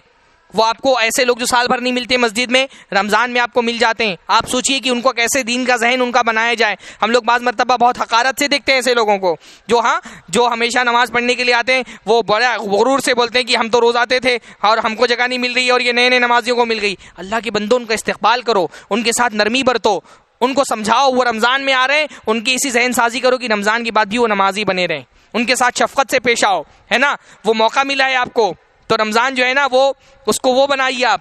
وہ آپ کو ایسے لوگ جو سال بھر نہیں ملتے مسجد میں, رمضان میں آپ کو مل جاتے ہیں. آپ سوچئے کہ ان کو کیسے دین کا ذہن ان کا بنایا جائے. ہم لوگ بعض مرتبہ بہت حقارت سے دیکھتے ہیں ایسے لوگوں کو جو ہمیشہ نماز پڑھنے کے لیے آتے ہیں, وہ بڑا غرور سے بولتے ہیں کہ ہم تو روز آتے تھے اور ہم کو جگہ نہیں مل رہی اور یہ نئے نمازیوں کو مل گئی. اللہ کے بندوں, ان کا استقبال کرو, ان کے ساتھ نرمی برتو, ان کو سمجھاؤ وہ رمضان میں آ رہے ہیں, ان کی اسی ذہن سازی کرو کہ رمضان کے بعد بھی وہ نمازی بنے رہیں. ان کے ساتھ شفقت سے پیش آؤ, ہے نا. وہ موقع ملا ہے آپ کو تو رمضان جو ہے نا وہ اس کو وہ بنائیے آپ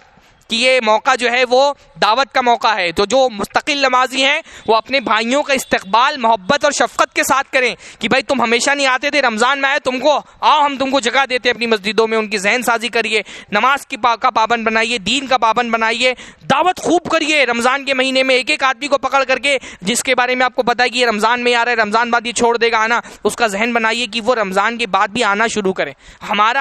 کہ یہ موقع جو ہے وہ دعوت کا موقع ہے. تو جو مستقل نمازی ہیں وہ اپنے بھائیوں کا استقبال محبت اور شفقت کے ساتھ کریں کہ بھائی تم ہمیشہ نہیں آتے تھے, رمضان میں آئے, تم کو آؤ, ہم تم کو جگہ دیتے ہیں اپنی مسجدوں میں. ان کی ذہن سازی کریے, نماز کا پابند بنائیے, دین کا پابند بنائیے, دعوت خوب کریے. رمضان کے مہینے میں ایک آدمی کو پکڑ کر کے, جس کے بارے میں آپ کو پتا ہے کہ یہ رمضان میں آ رہا ہے, رمضان بعد یہ چھوڑ دے گا آنا, اس کا ذہن بنائیے کہ وہ رمضان کے بعد بھی آنا شروع کرے.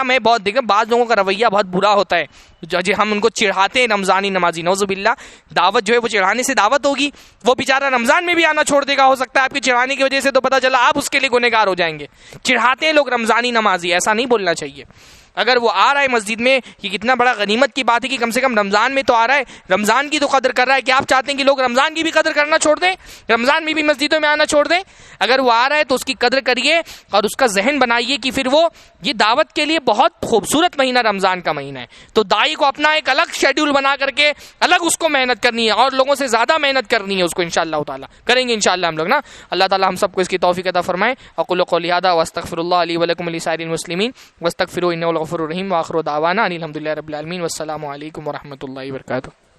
میں بہت دیکھا بعض لوگوں کا رویہ بہت برا ہوتا ہے, جو ہم ان کو چڑھاتے ہیں رمضانی نمازی, نعوذ باللہ. دعوت جو ہے وہ چڑھانے سے دعوت ہوگی, وہ بیچارہ رمضان میں بھی آنا چھوڑ دے گا. ہو سکتا ہے آپ کے چڑھانے کی وجہ سے تو پتہ چلا آپ اس کے لیے گنہگار ہو جائیں گے. چڑھاتے ہیں لوگ رمضانی نمازی, ایسا نہیں بولنا چاہیے. اگر وہ آ رہا ہے مسجد میں, یہ کتنا بڑا غنیمت کی بات ہے کہ کم سے کم رمضان میں تو آ رہا ہے, رمضان کی تو قدر کر رہا ہے. کہ آپ چاہتے ہیں کہ لوگ رمضان کی بھی قدر کرنا چھوڑ دیں, رمضان میں بھی مسجدوں میں آنا چھوڑ دیں؟ اگر وہ آ رہا ہے تو اس کی قدر کریے اور اس کا ذہن بنائیے کہ پھر وہ یہ دعوت کے لیے بہت خوبصورت مہینہ رمضان کا مہینہ ہے. تو دائی کو اپنا ایک الگ شیڈول بنا کر کے الگ اس کو محنت کرنی ہے اور لوگوں سے زیادہ محنت کرنی ہے اس کو. انشاءاللہ تعالیٰ کریں گے انشاءاللہ ہم لوگ نا. اللہ تعالیٰ ہم سب کو اس کی توفیق عطا فرمائے. اقول قولی ھذا واستغفر اللہ لی ولکم ولسائر المسلمین واستغفروہ انہ هو الغفور الرحیم. وآخر دعوانا ان الحمد للہ رب العالمین. والسلام علیکم ورحمۃ اللہ وبرکاتہ.